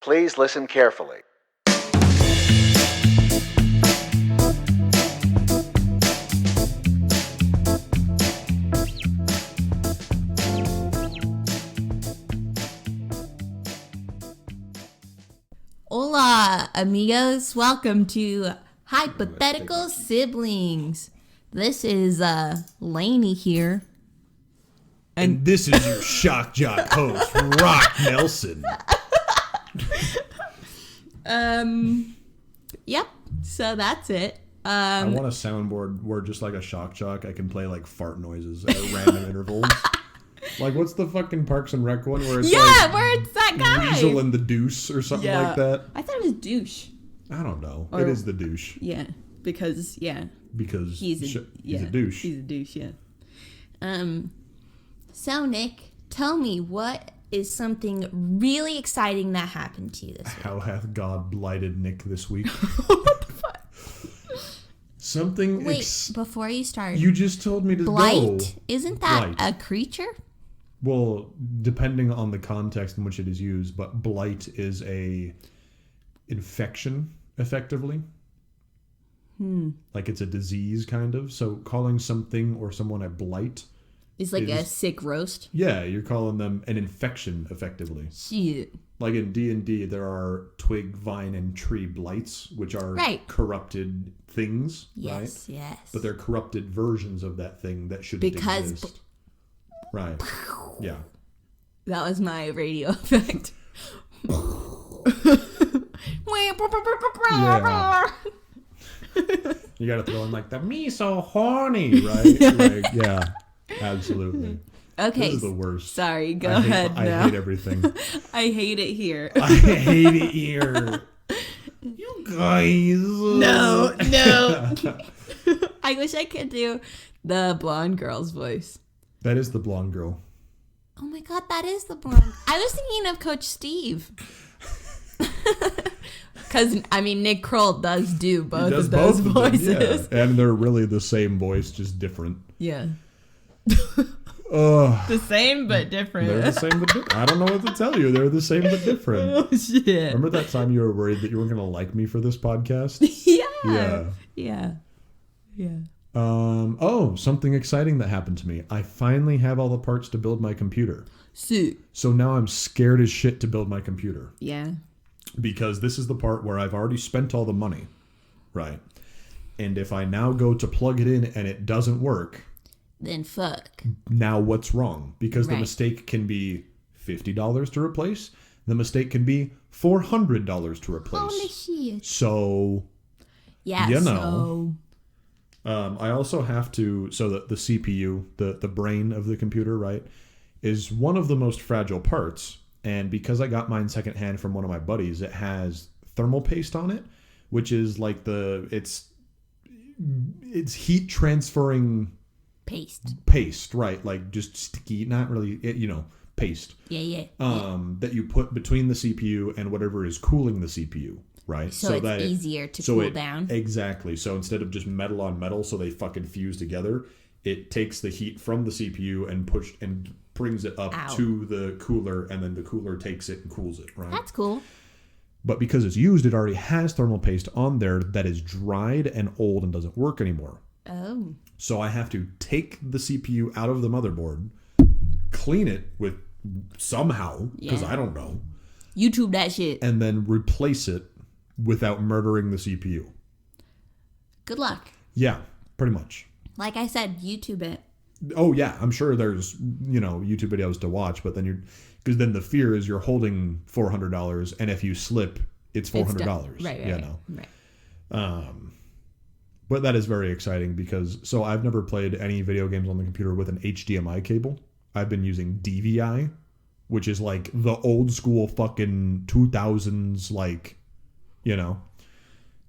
Please listen carefully. Hola, amigos. Welcome to Hypothetical Siblings. This is Lainie here. And this is your shock jock host, Rock Nelson. Yep. So that's it. I want a soundboard where just like a shock jock, I can play like fart noises at random intervals. Like, what's the fucking Parks and Rec one where it's where it's that guy. Weasel and the Deuce or something like that? I thought it was douche. I don't know. It is the douche. Yeah, because he's a douche. He's a douche. Yeah. So Nick, tell me, what is something really exciting that happened to you this week? How hath God blighted Nick this week? What the fuck? Something. Wait, before you start, you just told me to blight? go. Isn't that Blight. a creature? Well, depending on the context in which it is used, but blight is a infection, effectively. Like it's a disease, kind of. So calling something or someone a blight It's like a sick roast. Yeah, you're calling them an infection, effectively. Shit. Like in D&D, there are twig, vine, and tree blights, which are corrupted things, right? Yes. But they're corrupted versions of that thing that shouldn't exist. Right. Yeah. That was my radio effect. Yeah. You gotta throw in like the me so horny, right? Like, yeah, absolutely. Okay. This is the worst. Sorry, go ahead now. I hate everything. I hate it here. I hate it here. You guys. No. I wish I could do the blonde girl's voice. That is the blonde girl. Oh my god, that is the blonde. I was thinking of Coach Steve. Because, I mean, Nick Kroll does do both of those voices. Yeah. And they're really the same voice, just different. Yeah. The same but different. They're the same but different. I don't know what to tell you. They're the same but different. Oh, shit. Remember that time you were worried that you weren't going to like me for this podcast? Yeah. Oh, something exciting that happened to me. I finally have all the parts to build my computer. Sick. So now I'm scared as shit to build my computer. Yeah. Because this is the part where I've already spent all the money. Right. And if I now go to plug it in and it doesn't work, then fuck. Now what's wrong? Because the mistake can be $50 to replace. The mistake can be $400 to replace. Holy shit. So, yeah, you know. I also have to, so the CPU, the brain of the computer, right, is one of the most fragile parts. And because I got mine secondhand from one of my buddies, it has thermal paste on it, which is like it's heat transferring paste, right? Like just sticky, not really, paste. Yeah. That you put between the CPU and whatever is cooling the CPU, right? So it's that easier to cool down. Exactly. So instead of just metal on metal, so they fucking fuse together, it takes the heat from the CPU and brings it up to the cooler, and then the cooler takes it and cools it, right? That's cool. But because it's used, it already has thermal paste on there that is dried and old and doesn't work anymore. Oh. So I have to take the CPU out of the motherboard, clean it with somehow, because I don't know. YouTube that shit. And then replace it without murdering the CPU. Good luck. Yeah, pretty much. Like I said, YouTube it. Oh, yeah. I'm sure there's, YouTube videos to watch, but then because then the fear is you're holding $400, and if you slip, it's $400. Right. But that is very exciting because, I've never played any video games on the computer with an HDMI cable. I've been using DVI, which is like the old school fucking 2000s,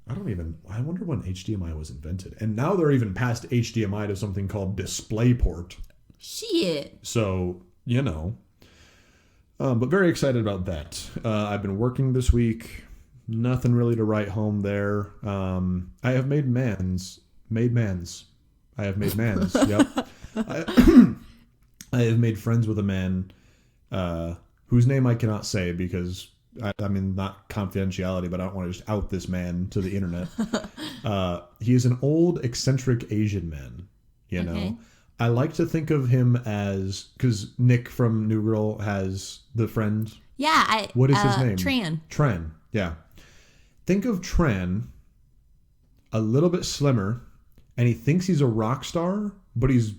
I wonder when HDMI was invented. And now they're even past HDMI to something called DisplayPort. Shit. So, but very excited about that. I've been working this week. Nothing really to write home there. I have made mans. I have made mans. Yep. I have made friends with a man whose name I cannot say because I mean, not confidentiality, but I don't want to just out this man to the internet. He is an old, eccentric Asian man, you know? I like to think of him as, because Nick from New Girl has the friend. Yeah. What is his name? Tran, yeah. Think of Tran, a little bit slimmer, and he thinks he's a rock star, but he's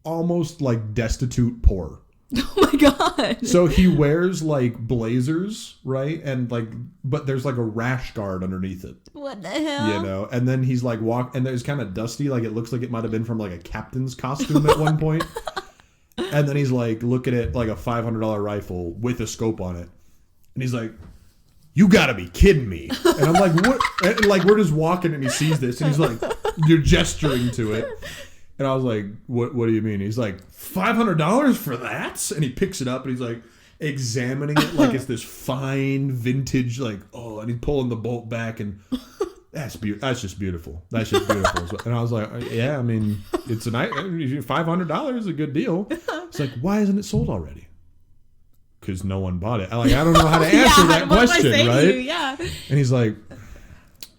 almost like destitute poor. Oh my god. So he wears like blazers, right? And like, but there's like a rash guard underneath it. What the hell? You know, and then he's like and there's kind of dusty, like it looks like it might have been from like a captain's costume at one point. And then he's like looking at like a $500 rifle with a scope on it. And he's like, you gotta be kidding me. And I'm like, what? And like, we're just walking and he sees this and he's like, you're gesturing to it. And I was like, what do you mean? He's like, $500 for that? And he picks it up and he's like examining it like it's this fine vintage, like, oh, and he's pulling the bolt back and that's just beautiful. That's just beautiful. And I was like, yeah, I mean, it's a nice, $500 is a good deal. It's like, why isn't it sold already? Because no one bought it. I don't know how to answer that question, right? Yeah. And he's like,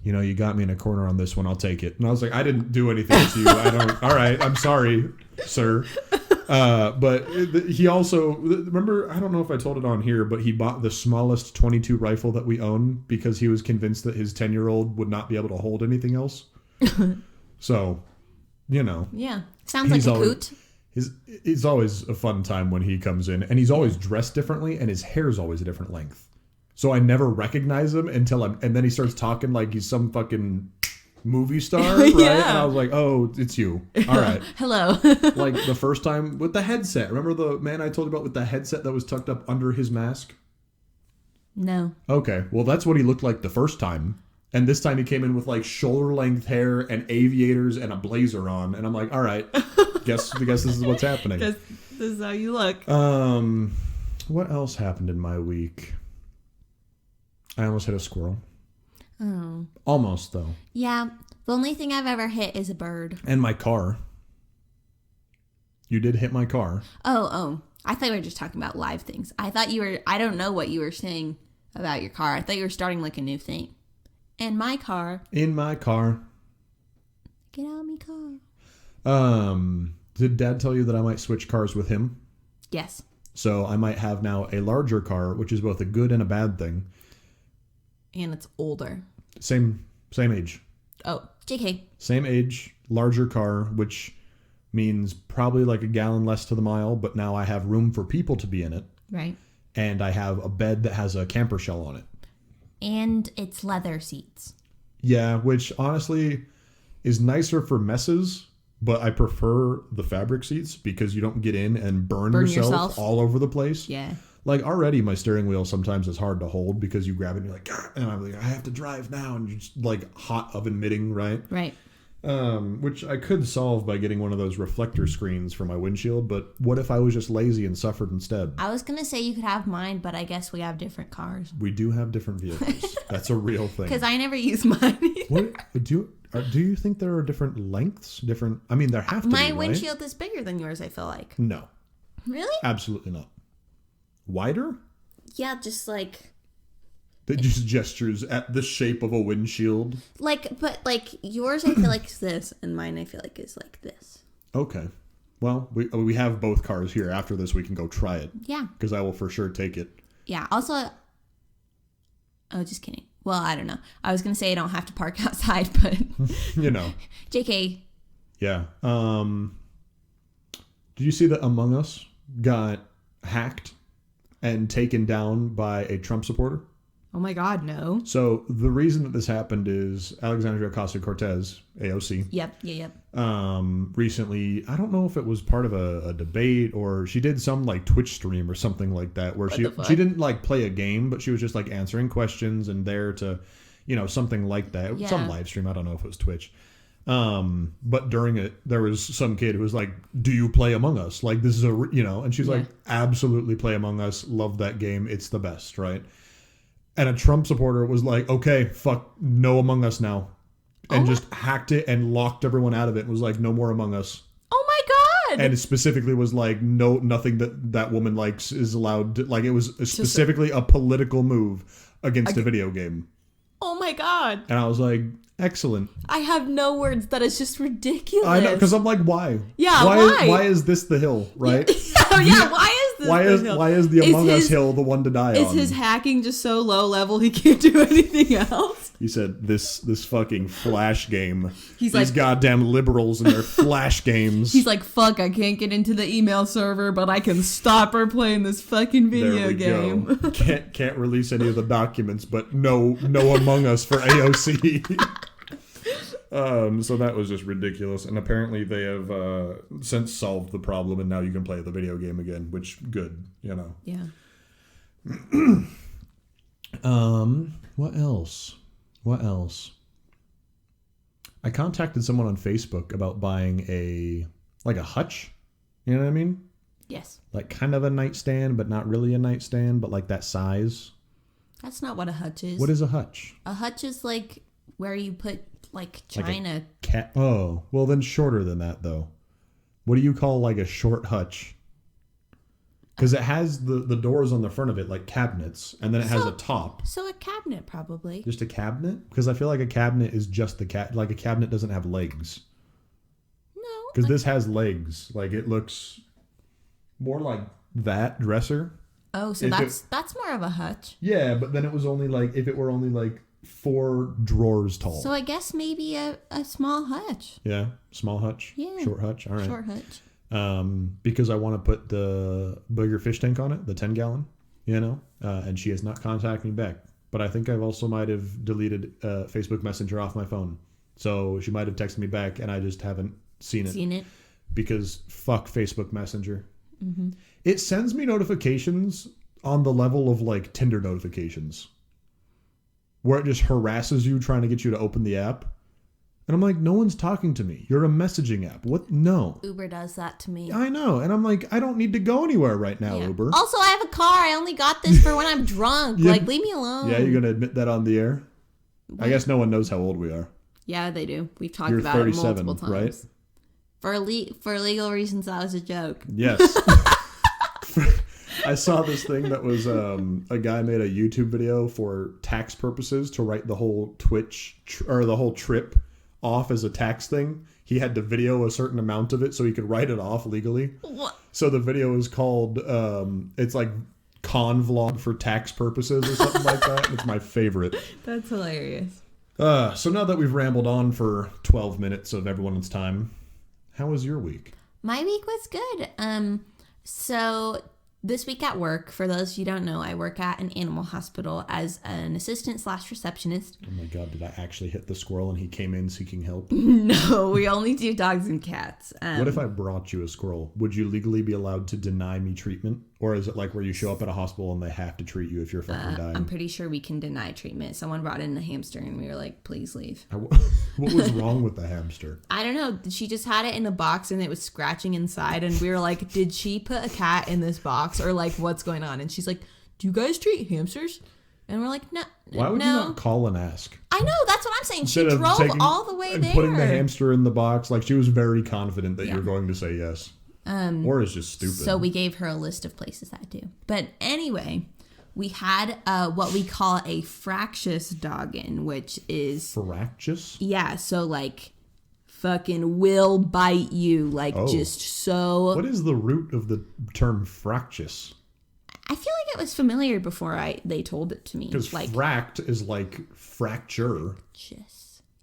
you know, you got me in a corner on this one. I'll take it. And I was like, I didn't do anything to you. All right. I'm sorry, sir. But he also, remember, I don't know if I told it on here, but he bought the smallest .22 rifle that we own because he was convinced that his 10-year-old would not be able to hold anything else. So, you know. Yeah. Sounds like a coot. It's always a fun time when he comes in. And he's always dressed differently and his hair's always a different length. So I never recognize him and then he starts talking like he's some fucking movie star, right? Yeah. And I was like, oh, it's you. All right. Hello. Like the first time with the headset. Remember the man I told you about with the headset that was tucked up under his mask? No. Okay. Well, that's what he looked like the first time. And this time he came in with like shoulder length hair and aviators and a blazer on. And I'm like, all right, guess this is what's happening. This is how you look. What else happened in my week? I almost hit a squirrel. Oh. Almost, though. Yeah. The only thing I've ever hit is a bird. And my car. You did hit my car. Oh. I thought we were just talking about live things. I thought you were, I don't know what you were saying about your car. I thought you were starting like a new thing. And my car. In my car. Get out of my car. Did Dad tell you that I might switch cars with him? Yes. So I might have now a larger car, which is both a good and a bad thing. And it's older. Same age. Oh, JK. Same age, larger car, which means probably like a gallon less to the mile, but now I have room for people to be in it. Right. And I have a bed that has a camper shell on it. And it's leather seats. Yeah, which honestly is nicer for messes, but I prefer the fabric seats because you don't get in and burn yourself all over the place. Yeah. Like already my steering wheel sometimes is hard to hold because you grab it and you're like, and I'm like, I have to drive now. And you're just like hot oven mitting, right? Right. Which I could solve by getting one of those reflector screens for my windshield. But what if I was just lazy and suffered instead? I was going to say you could have mine, but I guess we have different cars. We do have different vehicles. That's a real thing. Because I never use mine either. What, do you think there are different lengths? I mean, there have to be, My right? windshield is bigger than yours, I feel like. No. Really? Absolutely not. Wider? Yeah, just like... That just gestures at the shape of a windshield. But yours I feel like is this, and mine I feel like is like this. Okay. Well, we have both cars here. After this, we can go try it. Yeah. Because I will for sure take it. Yeah. Also... Oh, just kidding. Well, I don't know. I was going to say I don't have to park outside, but... You know. JK. Yeah. Did you see that Among Us got hacked and taken down by a Trump supporter? Oh my God, no. So the reason that this happened is Alexandria Ocasio-Cortez, AOC. Yep. Recently, I don't know if it was part of a debate or she did some like Twitch stream or something like that where she didn't like play a game, but she was just like answering questions and there to, something like that. Yeah. Some live stream. I don't know if it was Twitch. But during it, there was some kid who was like, do you play Among Us? Like, this is and she's like, absolutely play Among Us. Love that game. It's the best, right? And a Trump supporter was like, okay, fuck, no Among Us now. And just hacked it and locked everyone out of it and was like, no more Among Us. Oh my And it specifically was like, no, nothing that woman likes is allowed to, like, it was specifically a political move against a video game. Oh my God. And I was like, excellent. I have no words. That is just ridiculous. I know, because I'm like, why? Yeah, why is this the hill, right? Yeah, why is this the hill? Why is the Among Us hill the one to die on? Is his hacking just so low level he can't do anything else? He said, this fucking Flash game. These like, goddamn liberals and their Flash games. He's like, fuck, I can't get into the email server, but I can stop her playing this fucking video game. Go. Can't release any of the documents, but no Among Us for AOC. So that was just ridiculous. And apparently they have since solved the problem, and now you can play the video game again, which, good, you know. Yeah. What else? I contacted someone on Facebook about buying a hutch. You know what I mean? Yes. Like kind of a nightstand, but not really a nightstand, but like that size. That's not what a hutch is. What is a hutch? A hutch is like where you put like china. Like cat. Oh, well then shorter than that though. What do you call like a short hutch? Because it has the doors on the front of it like cabinets, and then it has a top. So a cabinet probably. Just a cabinet? Because I feel like a cabinet is just the like a cabinet doesn't have legs. No. Because this has legs. Like it looks more like that dresser. Oh, so that's more of a hutch. Yeah, but then it was only like, if it were only like 4 drawers tall. So I guess maybe a small hutch. Yeah, small hutch. Yeah. Short hutch. All right. Short hutch. Because I want to put the bigger fish tank on it, the 10-gallon, you know, and she has not contacted me back. But I think I've also might have deleted Facebook Messenger off my phone. So she might have texted me back, and I just haven't seen it. Because fuck Facebook Messenger. Mm-hmm. It sends me notifications on the level of like Tinder notifications, where it just harasses you trying to get you to open the app. And I'm like, no one's talking to me. You're a messaging app. What? No. Uber does that to me. I know. And I'm like, I don't need to go anywhere right now, yeah. Uber. Also, I have a car. I only got this for when I'm drunk. Like, leave me alone. Yeah, you're going to admit that on the air? What? I guess no one knows how old we are. Yeah, they do. We've talked about it multiple times. Right? For legal reasons, that was a joke. Yes. I saw this thing that was a guy made a YouTube video for tax purposes to write the whole the whole trip off as a tax thing. He had to video a certain amount of it so he could write it off legally. What? So the video is called it's like con vlog for tax purposes or something like that. It's my favorite. That's hilarious. So now that we've rambled on for 12 minutes of everyone's time, how was your week? My week was good. So this week at work, for those of you who don't know, I work at an animal hospital as an assistant/receptionist. Oh my God, did I actually hit the squirrel and he came in seeking help? No, we only do dogs and cats. What if I brought you a squirrel? Would you legally be allowed to deny me treatment? Or is it like where you show up at a hospital and they have to treat you if you're fucking dying? I'm pretty sure we can deny treatment. Someone brought in a hamster and we were like, please leave. What was wrong with the hamster? I don't know. She just had it in a box and it was scratching inside. And we were like, did she put a cat in this box? Or like, what's going on? And she's like, do you guys treat hamsters? And we're like, no. Why would you not call and ask? I know. That's what I'm saying. She drove all the way there. Putting the hamster in the box. Like, she was very confident that you're going to say yes. Or it's just stupid. So we gave her a list of places that do. But anyway, we had what we call a fractious doggin, which is... Fractious? Yeah, so like fucking will bite you. Like just so... What is the root of the term fractious? I feel like it was familiar before they told it to me. Because like, fract is like fracture.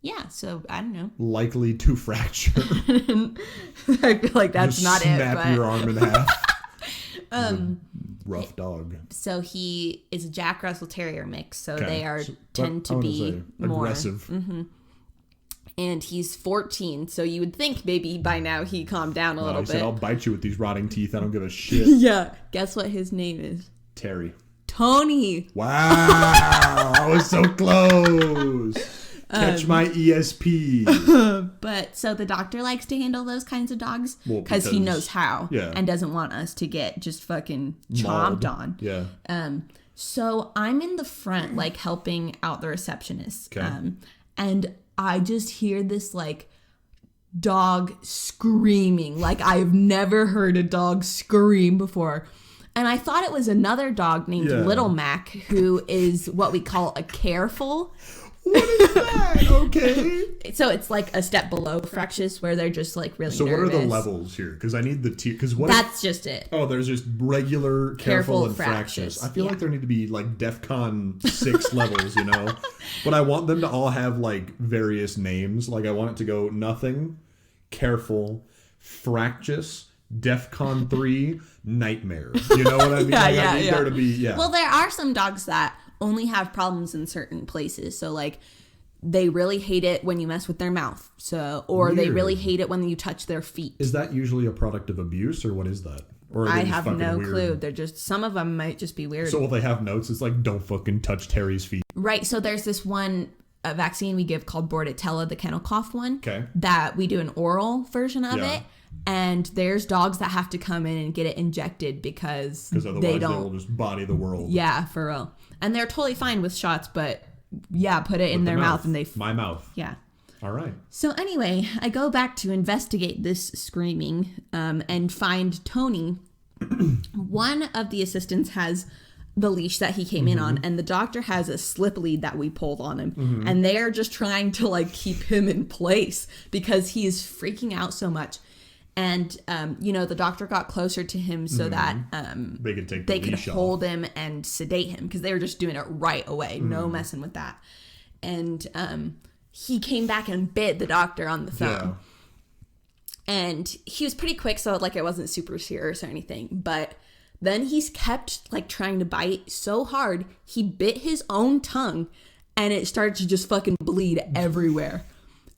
Yeah, so I don't know. Likely to fracture. I feel like that's just not snap your arm in half. Rough dog. So he is a Jack Russell Terrier mix, so they tend to be more aggressive. Mm-hmm. And he's 14, so you would think maybe by now he calmed down a little bit. He said, I'll bite you with these rotting teeth. I don't give a shit. Yeah. Guess what his name is? Terry. Tony. Wow. I was so close. Catch my ESP. But so the doctor likes to handle those kinds of dogs because he knows how and doesn't want us to get just fucking chomped on. Yeah. So I'm in the front, like helping out the receptionist. Okay. And I just hear this like dog screaming. Like, I've never heard a dog scream before. And I thought it was another dog named Little Mac, who is what we call a careful. What is that? Okay. So it's like a step below fractious, where they're just like really So nervous. what are the levels here? Because I need the tier. Because what? That's just it. Oh, there's just regular, careful, and fractious. I feel like there need to be like DEFCON 6 levels, you know? But I want them to all have like various names. Like I want it to go nothing, careful, fractious, DEFCON 3, nightmare. You know what I mean? I need there to be, Well, there are some dogs that only have problems in certain places. So like they really hate it when you mess with their mouth. So, or Weird. They really hate it when you touch their feet. Is that usually a product of abuse, or what is that? Or I have no clue. They're just, some of them might just be weird. So will they have notes? It's like, don't fucking touch Terry's feet. Right. So there's this one vaccine we give called Bordetella, the kennel cough one. Okay. That we do an oral version of it. And there's dogs that have to come in and get it injected because otherwise they will just body the world. Yeah, for real. And they're totally fine with shots, but put it in their mouth and they... My mouth. Yeah. All right. So anyway, I go back to investigate this screaming and find Tony. One of the assistants has the leash that he came in on, and the doctor has a slip lead that we pulled on him. And they're just trying to like keep him in place because he is freaking out so much. And, the doctor got closer to him so that they could hold him and sedate him because they were just doing it right away. No messing with that. And he came back and bit the doctor on the thumb. Yeah. And he was pretty quick, so like it wasn't super serious or anything. But then he's kept like trying to bite so hard, he bit his own tongue and it started to just fucking bleed everywhere.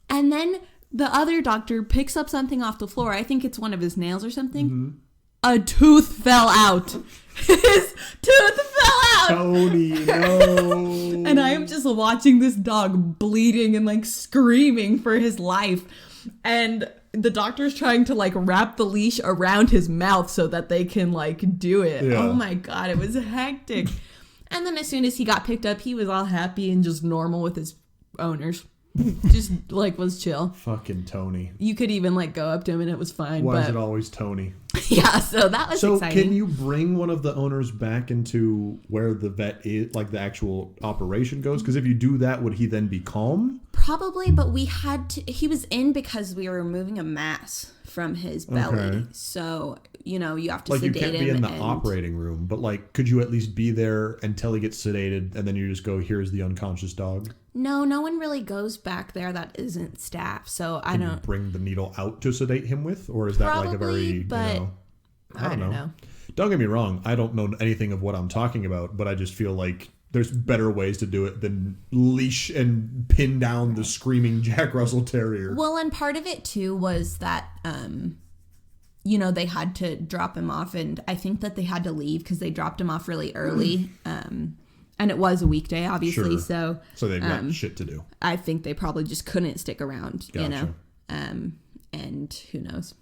And then the other doctor picks up something off the floor. I think it's one of his nails or something. A tooth fell out. His tooth fell out. Tony, no. And I am just watching this dog bleeding and like screaming for his life. And the doctor's trying to like wrap the leash around his mouth so that they can like do it. Yeah. Oh my God, it was hectic. And then as soon as he got picked up, he was all happy and just normal with his owners. Just like was chill. Fucking Tony. You could even like go up to him and it was fine. Why is it always Tony? Yeah, so that was exciting. So can you bring one of the owners back into where the vet is, like the actual operation goes? Because if you do that, would he then be calm? Probably, but we had to, he was in because we were removing a mass from his belly. Okay. So, you have to sedate him. Like you can't be in the operating room, but like could you at least be there until he gets sedated and then you just go, here's the unconscious dog? No one really goes back there that isn't staff. So I don't bring the needle out to sedate him with, or is that probably, like a very but I don't know. Don't get me wrong, I don't know anything of what I'm talking about, but I just feel like there's better ways to do it than leash and pin down the screaming Jack Russell Terrier. Well, and part of it too was that they had to drop him off, and I think that they had to leave because they dropped him off really early. And it was a weekday, obviously, so they've got shit to do. I think they probably just couldn't stick around, Gotcha. And who knows?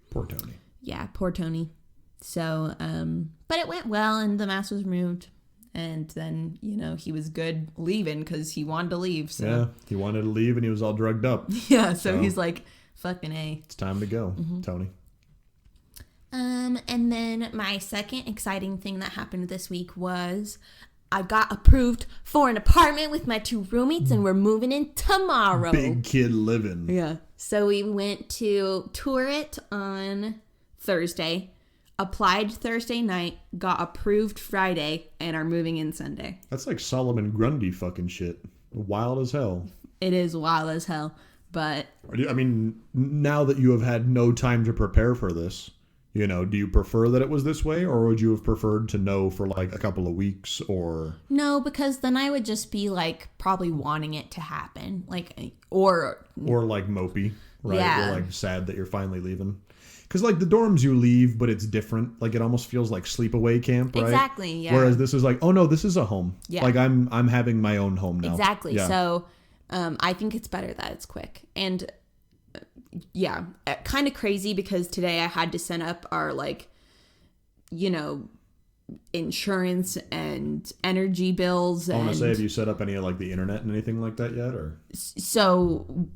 Poor Tony. Yeah, poor Tony. So, but it went well, and the mask was removed, and then he was good leaving because he wanted to leave. So yeah, he wanted to leave, and he was all drugged up. Yeah, so he's like, "Fucking A, it's time to go, Tony." And then my second exciting thing that happened this week was I got approved for an apartment with my 2 roommates, and we're moving in tomorrow. Big kid living. Yeah. So we went to tour it on Thursday, applied Thursday night, got approved Friday, and are moving in Sunday. That's like Solomon Grundy fucking shit. Wild as hell. It is wild as hell, but... I mean, now that you have had no time to prepare for this... do you prefer that it was this way, or would you have preferred to know for like a couple of weeks, or... No, because then I would just be like probably wanting it to happen, like, or like mopey, right? Yeah. Or like sad that you're finally leaving. Because like the dorms you leave, but it's different. Like it almost feels like sleepaway camp, right? Exactly, yeah. Whereas this is like, oh no, this is a home. Yeah. Like I'm having my own home now. Exactly. Yeah. So I think it's better that it's quick. And yeah, kind of crazy because today I had to send up our insurance and energy bills. I want to say, have you set up any of like the internet and anything like that yet, or? So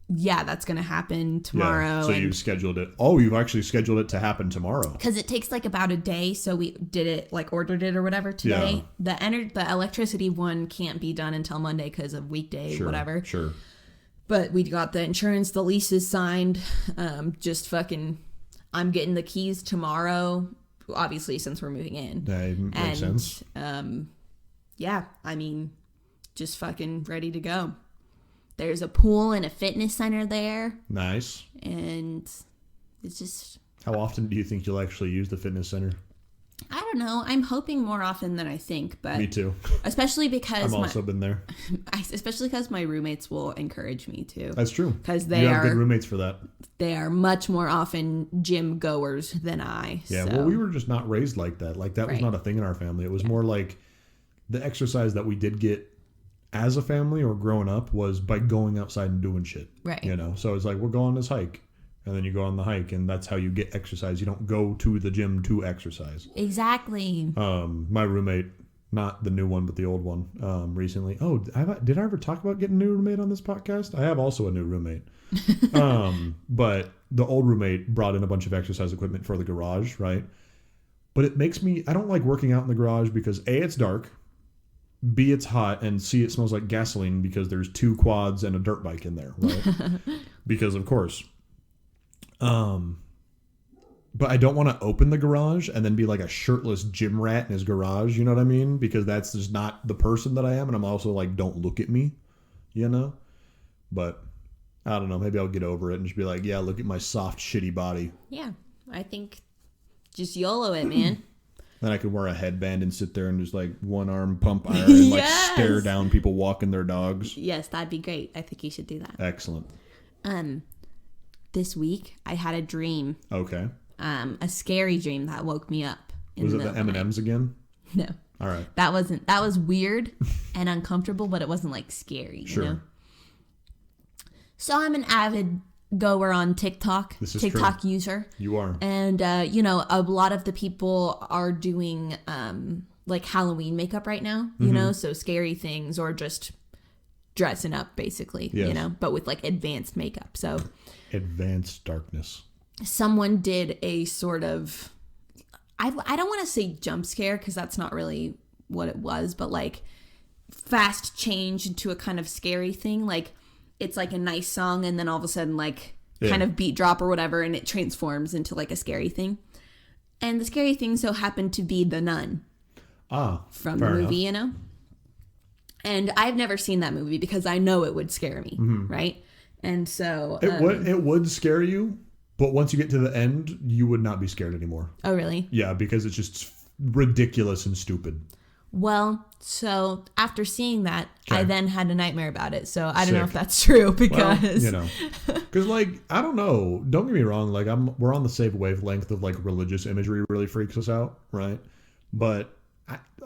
yeah, that's going to happen tomorrow. So you've scheduled it. Oh, you've actually scheduled it to happen tomorrow. Because it takes like about a day. So we did it, like ordered it or whatever today. Yeah. The electricity one can't be done until Monday because of weekday, whatever. Sure. But we got the insurance, the lease is signed. I'm getting the keys tomorrow, obviously, since we're moving in. That makes sense. Yeah, I mean, just fucking ready to go. There's a pool and a fitness center there. Nice. And it's just... How often do you think you'll actually use the fitness center? I don't know. I'm hoping more often than I think, but... Me too. Especially because... I've also been there. Especially because my roommates will encourage me to. That's true. Because you have good roommates for that. They are much more often gym goers than I. Yeah, so. Well, we were just not raised like that. Like, that was not a thing in our family. It was more like the exercise that we did get as a family or growing up was by going outside and doing shit. Right. You know? So it's like, we're going on this hike. And then you go on the hike, and that's how you get exercise. You don't go to the gym to exercise. Exactly. My roommate, not the new one, but the old one, recently. Oh, did I ever talk about getting a new roommate on this podcast? I have also a new roommate. But the old roommate brought in a bunch of exercise equipment for the garage, right? But it makes me... I don't like working out in the garage because A, it's dark. B, it's hot. And C, it smells like gasoline because there's 2 quads and a dirt bike in there, right? Because, of course... but I don't want to open the garage and then be like a shirtless gym rat in his garage, you know what I mean? Because that's just not the person that I am, and I'm also like, don't look at me, you know? But I don't know, maybe I'll get over it and just be like, yeah, look at my soft, shitty body. Yeah, I think just YOLO it, man. Then I could wear a headband and sit there and just like one arm pump iron and like stare down people walking their dogs. Yes, that'd be great. I think you should do that. Excellent. This week I had a dream. Okay. A scary dream that woke me up. Was it the M&Ms again? No. All right. That was weird and uncomfortable, but it wasn't like scary. Sure. You know? So I'm an avid goer on TikTok. This is TikTok true. user. You are. And a lot of the people are doing like Halloween makeup right now. You know, so scary things or just dressing up basically. Yes. You know, but with like advanced makeup. So. Advanced darkness. Someone did a sort of, I don't want to say jump scare because that's not really what it was, but like fast change into a kind of scary thing. Like it's like a nice song and then all of a sudden like kind of beat drop or whatever and it transforms into like a scary thing. And the scary thing so happened to be The Nun. From the movie, you know? And I've never seen that movie because I know it would scare me, right? And so... It would scare you, but once you get to the end, you would not be scared anymore. Oh, really? Yeah, because it's just ridiculous and stupid. Well, so after seeing that, I then had a nightmare about it. So I don't know if Sick. that's true because... Well, because like, I don't know. Don't get me wrong. Like we're on the same wavelength of like religious imagery really freaks us out, right? But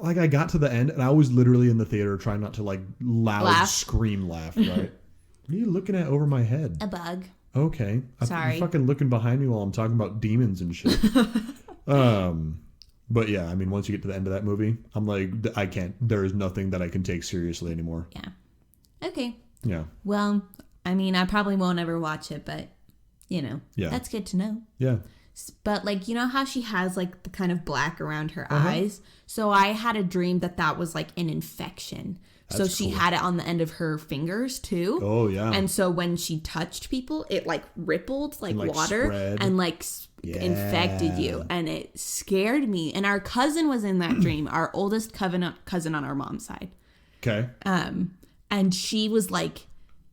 I got to the end and I was literally in the theater trying not to like loud scream laugh, right? What are you looking at over my head? A bug. Okay. Sorry. You're fucking looking behind me while I'm talking about demons and shit. But yeah, I mean, once you get to the end of that movie, I'm like, I can't. There is nothing that I can take seriously anymore. Yeah. Okay. Yeah. Well, I mean, I probably won't ever watch it, but, that's good to know. Yeah. But, like, you know how she has, like, the kind of black around her eyes? So I had a dream that was, like, an infection. So she had it on the end of her fingers, too. Oh, yeah. And so when she touched people, it, like, rippled like water spread. and, like, infected you. And it scared me. And our cousin was in that dream, our oldest cousin on our mom's side. Okay. And she was, like,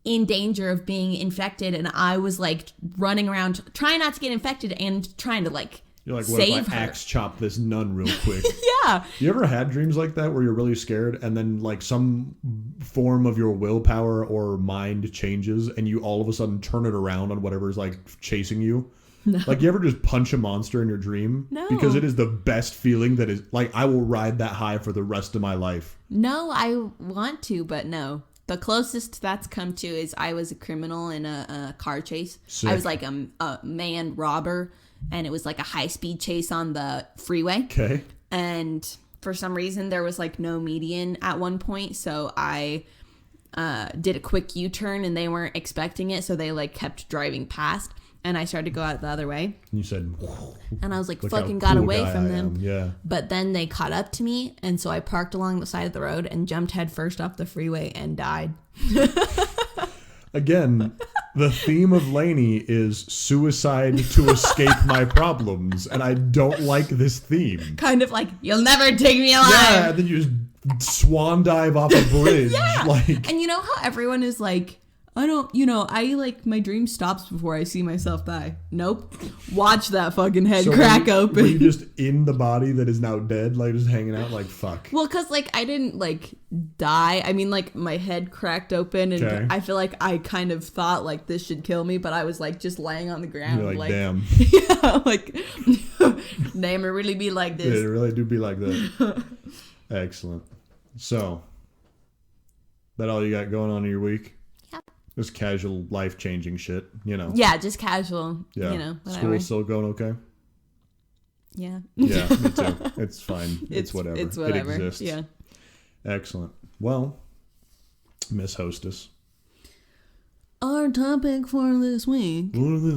in danger of being infected. And I was, like, running around trying not to get infected and trying to, like, you're like, what save if I her. axe chop this nun real quick? Yeah. You ever had dreams like that where you're really scared and then like some form of your willpower or mind changes and you all of a sudden turn it around on whatever's like chasing you? No. Like you ever just punch a monster in your dream? No. Because it is the best feeling that is like, I will ride that high for the rest of my life. No, I want to, but no. The closest that's come to is I was a criminal in a car chase. Sick. I was like a man robber. And it was like a high-speed chase on the freeway. Okay. And for some reason, there was like no median at one point. So I did a quick U-turn and they weren't expecting it, so they like kept driving past, and I started to go out the other way. You said, and I was like, look fucking how got cool away guy from I them. am. Yeah. But then they caught up to me, and so I parked along the side of the road and jumped head first off the freeway and died. Again, the theme of Lainie is suicide to escape my problems, and I don't like this theme. Kind of like, you'll never take me alive. Yeah, and then you just swan dive off a bridge. Yeah. Like, and you know how everyone is like, I like my dream stops before I see myself die. Nope. Watch that fucking head crack open. Were you just in the body that is now dead, like just hanging out like fuck? Well, because like I didn't like die. I mean, like my head cracked open, and okay. I feel like I kind of thought like this should kill me, but I was like just laying on the ground. You're like damn. Yeah, like damn, it really be like this. It really do be like that. Excellent. So, that all you got going on in your week? Yep. Just casual, life-changing shit, you know? Yeah, just casual, yeah. you know, whatever. School's still going okay? Yeah. Yeah, me too. It's fine. It's whatever. It's whatever. It exists. Yeah. Excellent. Well, Miss Hostess. Our topic for this week is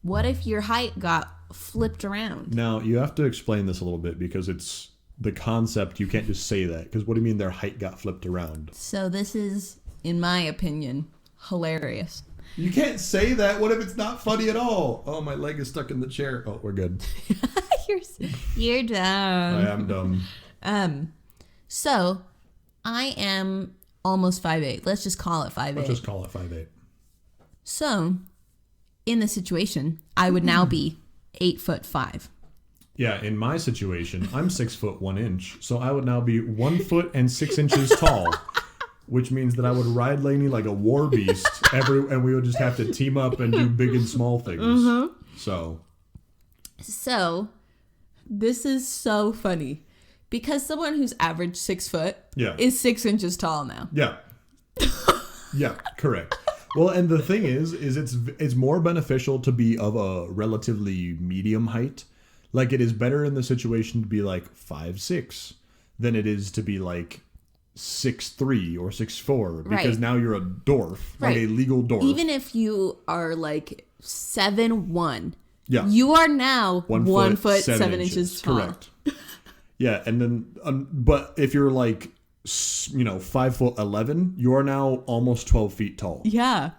what if your height got flipped around? Now, you have to explain this a little bit because it's the concept. You can't just say that because what do you mean their height got flipped around? So this is, in my opinion, hilarious. You can't say that. What if it's not funny at all? Oh, my leg is stuck in the chair. Oh, we're good. You're dumb. I am dumb. So I am almost 5'8". Let's just call it 5'8". Let's just call it 5'8". So in this situation, I would now be 8'5". Yeah, in my situation, I'm 6 foot 1 inch, so I would now be 1 foot and 6 inches tall, which means that I would ride Lainie like a war beast, and we would just have to team up and do big and small things. Mm-hmm. So this is so funny because someone who's average 6 foot is 6 inches tall now. Yeah. Yeah, correct. Well, and the thing is it's more beneficial to be of a relatively medium height. Like, it is better in the situation to be like 5'6" than it is to be like 6'3" or 6'4", because now you're a dwarf, like a legal dwarf. Even if you are like 7'1", you are now 1 foot 7 inches tall. Correct. Yeah, and then but if you're like 5'11", you are now almost 12 feet tall. Yeah.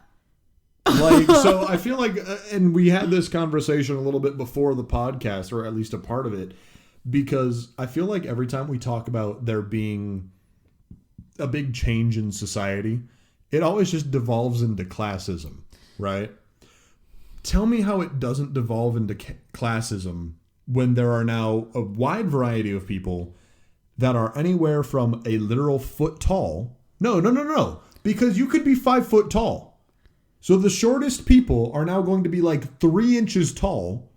Like, so I feel like, and we had this conversation a little bit before the podcast, or at least a part of it, because I feel like every time we talk about there being a big change in society, it always just devolves into classism, right? Tell me how it doesn't devolve into classism when there are now a wide variety of people that are anywhere from a literal foot tall. No. Because you could be 5 foot tall. So the shortest people are now going to be like 3 inches tall,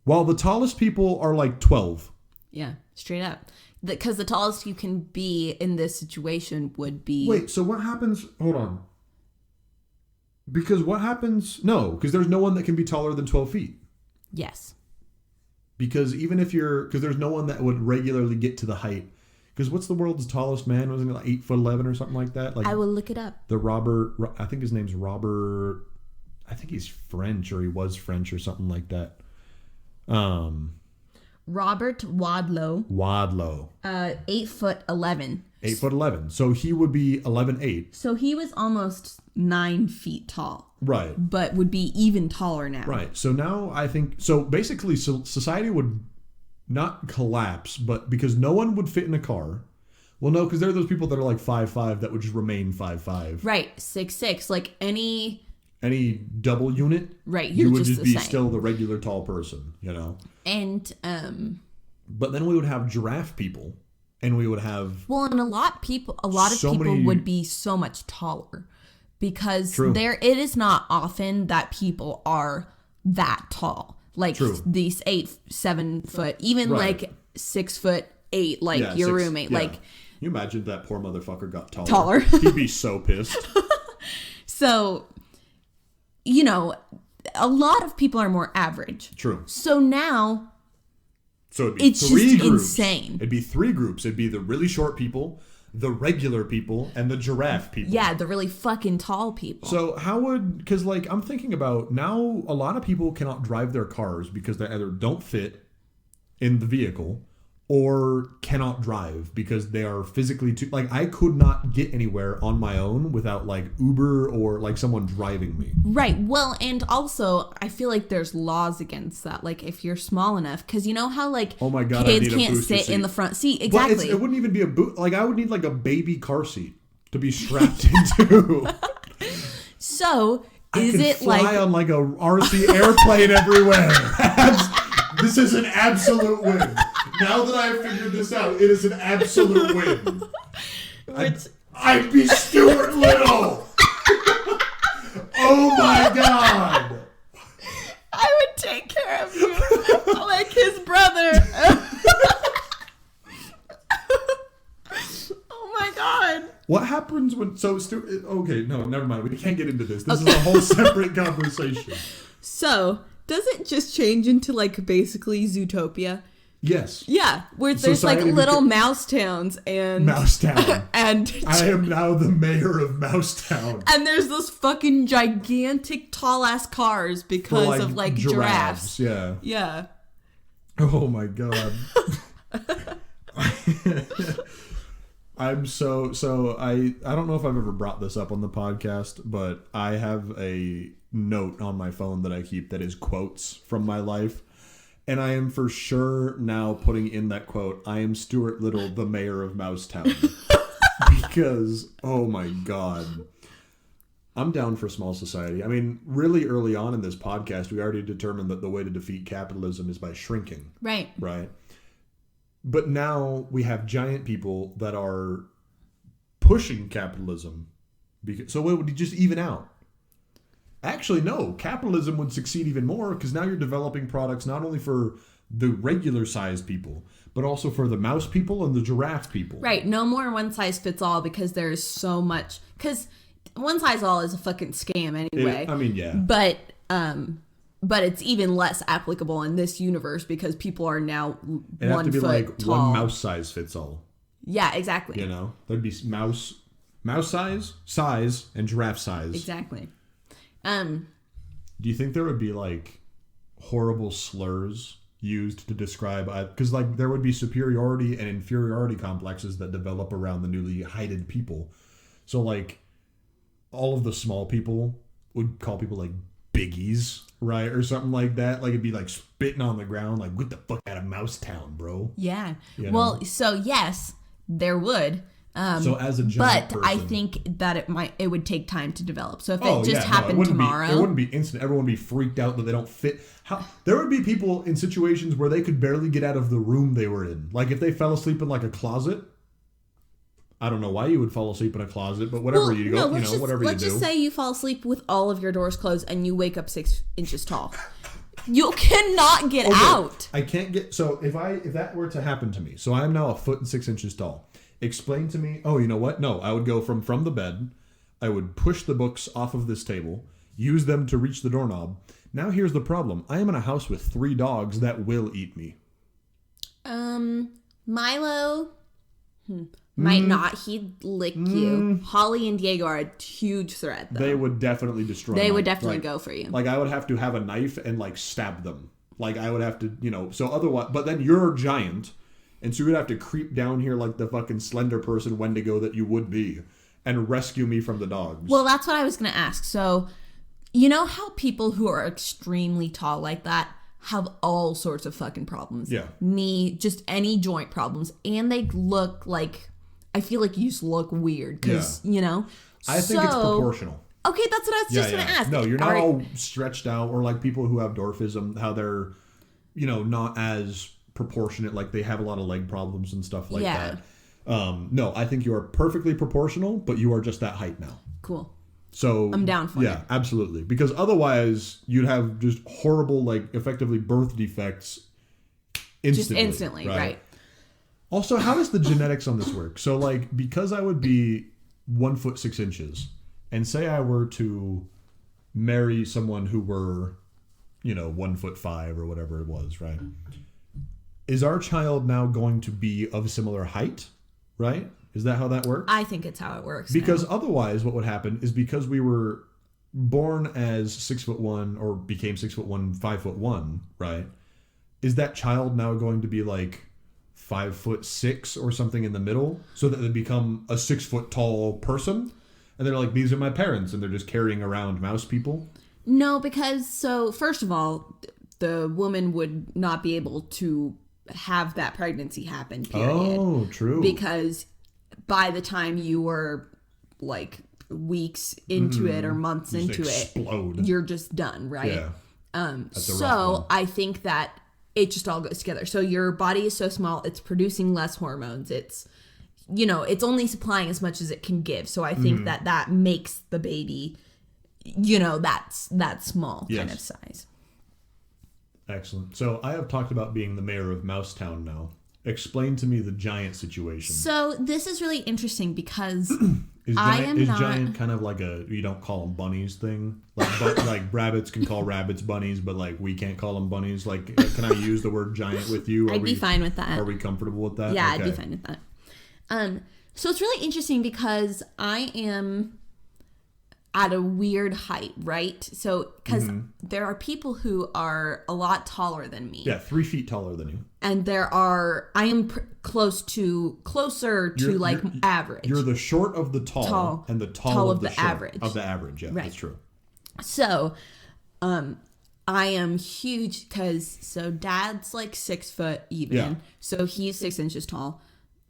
while the tallest people are like 12. Yeah, straight up. Because the tallest you can be in this situation would be... Wait, so what happens... Hold on. Because what happens... No, because there's no one that can be taller than 12 feet. Yes. Because even if you're... Because there's no one that would regularly get to the height. Because what's the world's tallest man? Wasn't it like 8'11" or something like that? Like, I will look it up. I think his name's Robert. I think he's French, or he was French, or something like that. Robert Wadlow. 8'11". 8'11". So he would be 11'8". So he was almost 9 feet tall. Right. But would be even taller now. Right. So now I think... So basically, society would not collapse, but because no one would fit in a car. Well, no, because there are those people that are like 5'5" that would just remain 5'5". Right. 6'6". Like any double unit. Right. You would just be still the regular tall person, you know? And... But then we would have giraffe people. And we would have... Well, and a lot of people would be so much taller. Because it is not often that people are that tall. Like these 8-7 foot, even like 6'8", like your roommate. Yeah. Like, you imagine if that poor motherfucker got taller. He'd be so pissed. So, a lot of people are more average. True. So now, it'd be it's three just groups. Insane. It'd be 3 groups. It'd be the really short people, the regular people and the giraffe people. Yeah, the really fucking tall people. So how would, because like I'm thinking about now, a lot of people cannot drive their cars because they either don't fit in the vehicle or cannot drive because they are physically too, like I could not get anywhere on my own without like Uber or like someone driving me. Right. Well, and also I feel like there's laws against that. Like if you're small enough, because you know how like oh my God, kids can't sit in the front seat. Exactly. It wouldn't even be a boot. Like I would need like a baby car seat to be strapped into. So I could fly on like a RC airplane everywhere? This is an absolute win. Now that I've figured this out, it is an absolute win. I'd be Stuart Little. Oh my God. I would take care of you like his brother. Oh my God. What happens when... So, Stuart... Okay, no, never mind. We can't get into this. This is a whole separate conversation. So, does it just change into, like, basically Zootopia? Yes. Yeah, where there's, like, little mouse towns and... Mouse Town. And... I am now the mayor of Mouse Town. And there's those fucking gigantic tall-ass cars because of, like, giraffes. Yeah. Yeah. Oh, my God. I'm so I don't know if I've ever brought this up on the podcast, but I have a note on my phone that I keep that is quotes from my life, and I am for sure now putting in that quote, I am Stuart Little, the mayor of Mousetown. Because oh my God, I'm down for small society. I mean, really early on in this podcast we already determined that the way to defeat capitalism is by shrinking. Right. But now we have giant people that are pushing capitalism. So it would just even out. Actually, no. Capitalism would succeed even more because now you're developing products not only for the regular sized people, but also for the mouse people and the giraffe people. Right. No more one size fits all because there's so much. Because one size all is a fucking scam anyway. Yeah. But it's even less applicable in this universe because people are now It'd 1 have to be foot like tall. one mouse size fits all. Yeah, exactly. You know, there'd be mouse size, and giraffe size. Exactly. Do you think there would be like horrible slurs used to describe? Because like there would be superiority and inferiority complexes that develop around the newly heighted people. So like all of the small people would call people like biggies, right? Or something like that. Like it'd be like spitting on the ground, like get the fuck out of Mousetown, bro. Yeah. You know? Well, so yes, there would. So as a giant person, I think that it would take time to develop. So if it just happened tomorrow, it wouldn't be instant. Everyone would be freaked out that they don't fit. There would be people in situations where they could barely get out of the room they were in. Like if they fell asleep in like a closet. I don't know why you would fall asleep in a closet, but whatever you go, whatever you do. Let's just say you fall asleep with all of your doors closed and you wake up 6 inches tall. You cannot get out. I can't get. So if that were to happen to me, so I am now 1 foot and 6 inches tall. Explain to me. Oh, you know what? No, I would go from the bed. I would push the books off of this table, use them to reach the doorknob. Now here's the problem. I am in a house with 3 dogs that will eat me. Milo. Might not. He'd lick you. Holly and Diego are a huge threat, though. They would definitely destroy They would definitely go for you. Like, I would have to have a knife and, like, stab them. Like, I would have to, so otherwise... But then you're a giant, and so you would have to creep down here like the fucking slender person Wendigo that you would be and rescue me from the dogs. Well, that's what I was going to ask. So, you know how people who are extremely tall like that have all sorts of fucking problems? Yeah. Just any joint problems. And they look like... I feel like you just look weird because, I think it's proportional. Okay, that's what I was just going to ask. No, you're not all stretched out, or like people who have dwarfism, how they're, not as proportionate, like they have a lot of leg problems and stuff like that. No, I think you are perfectly proportional, but you are just that height now. Cool. So I'm down for it. Yeah, absolutely. Because otherwise you'd have just horrible, like effectively birth defects instantly. Just instantly, right. Also, how does the genetics on this work? So, like, because I would be 1 foot 6 inches, and say I were to marry someone who were, 1'5" or whatever it was, right? Is our child now going to be of similar height, right? Is that how that works? I think it's how it works. Because now. otherwise what would happen is because we were born as 6'1" or became 6'1", 5'1", right? Is that child now going to be like 5'6" or something in the middle so that they become a 6 foot tall person? And they're like, these are my parents, and they're just carrying around mouse people? No, because, so, first of all, the woman would not be able to have that pregnancy happen, period. Oh, true. Because by the time you were, like, weeks into it or months just into explode. you're just done, right? Yeah. So, I think that it just all goes together. So, your body is so small, it's producing less hormones, it's... it's only supplying as much as it can give. So I think that makes the baby, that small kind of size. Excellent. So I have talked about being the mayor of Mousetown now. Explain to me the giant situation. So this is really interesting because is giant kind of like a you don't call them bunnies thing? Like rabbits can call rabbits bunnies, but like we can't call them bunnies. Like, can I use the word giant with you? I'd be fine with that. Are we comfortable with that? Yeah, okay. I'd be fine with that. So it's really interesting because I am at a weird height, right? So, because there are people who are a lot taller than me. Yeah, 3 feet taller than you. And I am closer to average. You're the short of the tall and the tall of the short. Average. Of the average, yeah, right. That's true. So, I am huge so dad's like 6 foot even. Yeah. So he's 6 inches tall.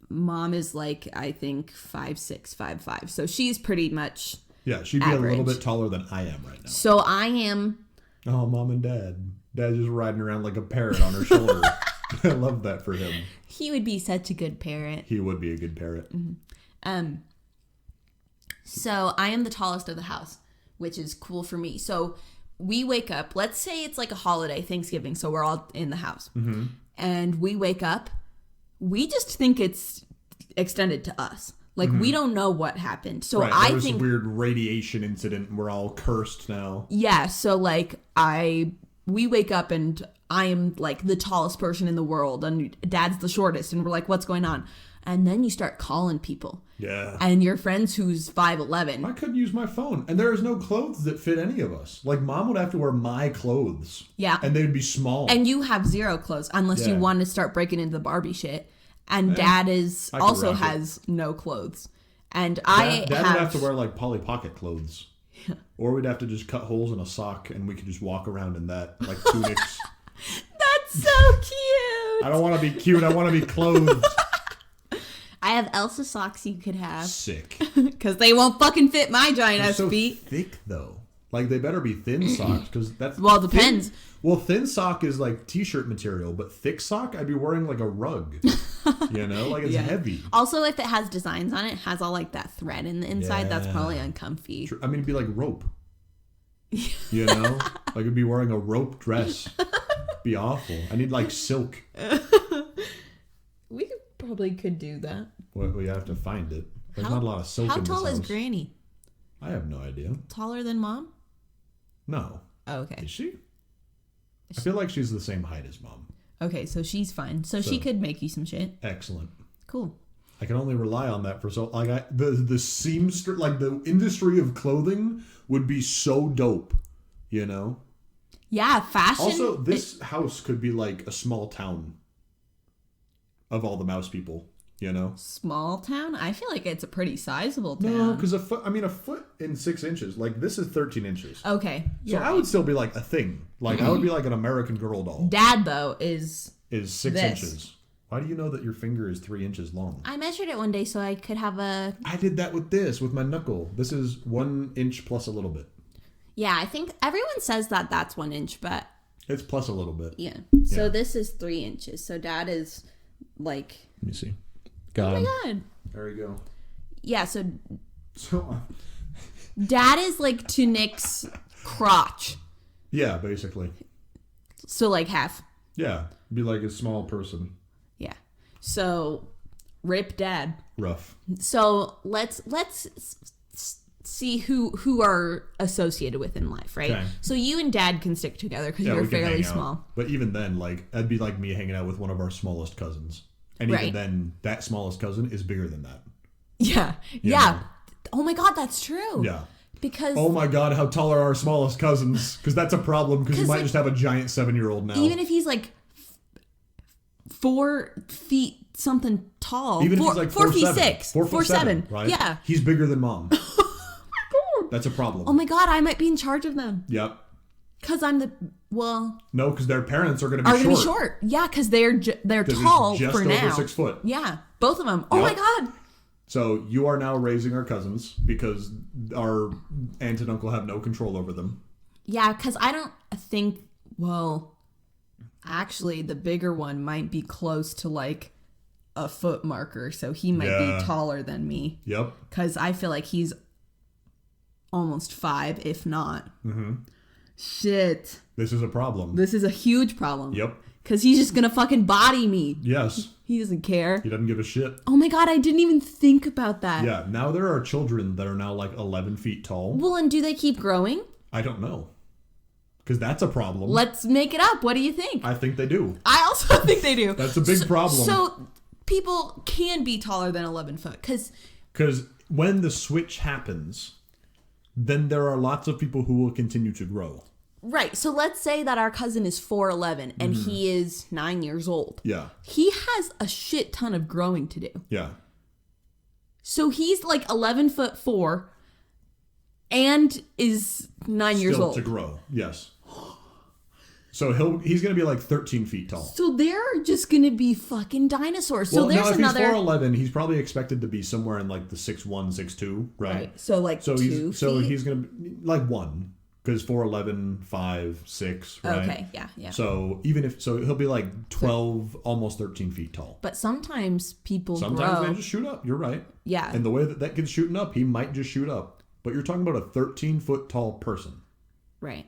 Mom is like, I think 5'6", 5'5". So she's pretty much she'd be average. A little bit taller than I am right now. So I am... Oh, Mom and Dad. Dad's just riding around like a parrot on her shoulder. I love that for him. He would be such a good parrot. He would be a good parrot. Mm-hmm. So I am the tallest of the house, which is cool for me. So we wake up, let's say it's like a holiday, Thanksgiving, so we're all in the house. Mm-hmm. And we wake up, we just think it's extended to us. Like, we don't know what happened. So right, I there was think... a weird radiation incident and we're all cursed now. Yeah, so, like, we wake up and I am, like, the tallest person in the world and Dad's the shortest. And we're like, what's going on? And then you start calling people. Yeah. And your friends who's 5'11". I couldn't use my phone. And there is no clothes that fit any of us. Like, Mom would have to wear my clothes. Yeah. And they'd be small. And you have zero clothes unless you want to start breaking into the Barbie shit. And Dad also has no clothes. And Dad would have to wear, like, Polly Pocket clothes. Yeah. Or we'd have to just cut holes in a sock and we could just walk around in that, like tunics. That's so cute. I don't want to be cute. I want to be clothed. I have Elsa socks you could have. Sick. Because they won't fucking fit my giant ass feet. Thick, though. Like, they better be thin socks, because that's... Well, it depends. Thin sock is, like, t-shirt material, but thick sock, I'd be wearing, like, a rug. Like, it's heavy. Also, if it has designs on it, it has all, like, that thread in the inside, that's probably uncomfy. I mean, it'd be like rope. Like, it'd be wearing a rope dress. Be awful. I need, like, silk. We probably could do that. Well, we have to find it. There's not a lot of silk in this house. How tall is Granny? I have no idea. Taller than Mom? No. Oh, okay. Is she? I feel like she's the same height as Mom. Okay, so she's fine. So she could make you some shit. Excellent. Cool. I can only rely on that for the seamstress, like the industry of clothing would be so dope, Yeah, fashion. Also, this house could be like a small town of all the mouse people, Small town? I feel like it's a pretty sizable town. No, because a foot in 6 inches, like this is 13 inches. Okay. So I would still be like a thing. Like I would be like an American Girl doll. Dad, though, is 6 inches. Why do you know that your finger is 3 inches long? I measured it one day so I could have a... I did that with my knuckle. This is 1 inch plus a little bit. Yeah, I think everyone says that that's 1 inch, but... It's plus a little bit. Yeah. So this is 3 inches. So Dad is like... Let me see. Oh my God. There you go. Yeah, so Dad is like to Nick's crotch. Yeah, basically. So like half. Yeah, be like a small person. Yeah. So rip Dad. Rough. So let's see who are associated with in life, right? Okay. So you and Dad can stick together because you're fairly small. But even then, like that'd be like me hanging out with one of our smallest cousins. And even then, that smallest cousin is bigger than that. Yeah. Yeah. Oh my God, that's true. Yeah. Because oh my God, how tall are our smallest cousins? Because that's a problem. Because you might just have a giant 7-year-old now. even if he's like 4 feet something tall, even if he's like 4 feet 6, 4'7", right? Yeah, he's bigger than mom. oh my God. That's a problem. Oh my God, I might be in charge of them. Yep. Because I'm the no, because their parents are going to be short. Yeah, because they're tall just for over now. 6 foot. Yeah, both of them. Oh my God. So you are now raising our cousins because our aunt and uncle have no control over them. Yeah, because I don't think. Well, actually, the bigger one might be close to like a foot marker, so he might be taller than me. Yep. Because I feel like he's almost 5, if not. Mm-hmm. Shit. This is a problem. This is a huge problem. Yep. Because he's just gonna fucking body me. Yes. He doesn't care. He doesn't give a shit. Oh my God, I didn't even think about that. Yeah, now there are children that are now like 11 feet tall. Well, and do they keep growing? I don't know. Because that's a problem. Let's make it up. What do you think? I think they do. I also think they do. That's a big problem. So people can be taller than 11 foot. Because when the switch happens, then there are lots of people who will continue to grow. Right. So let's say that our cousin is 4'11" and he is 9 years old. Yeah. He has a shit ton of growing to do. Yeah. So he's like 11'4" and is 9 years old. Still to grow. Yes. So he's going to be like 13 feet tall. So they're just going to be fucking dinosaurs. So there's if another. He's 4'11", he's probably expected to be somewhere in like the 6'1", 6'2", right? So like 2 feet. So he's going to be like 1. Because 4'11", 5, 6, right? Okay, yeah. So he'll be like 12, almost 13 feet tall. But sometimes people Sometimes they just shoot up. You're right. Yeah. And the way that kid's shooting up, he might just shoot up. But you're talking about a 13-foot tall person. Right.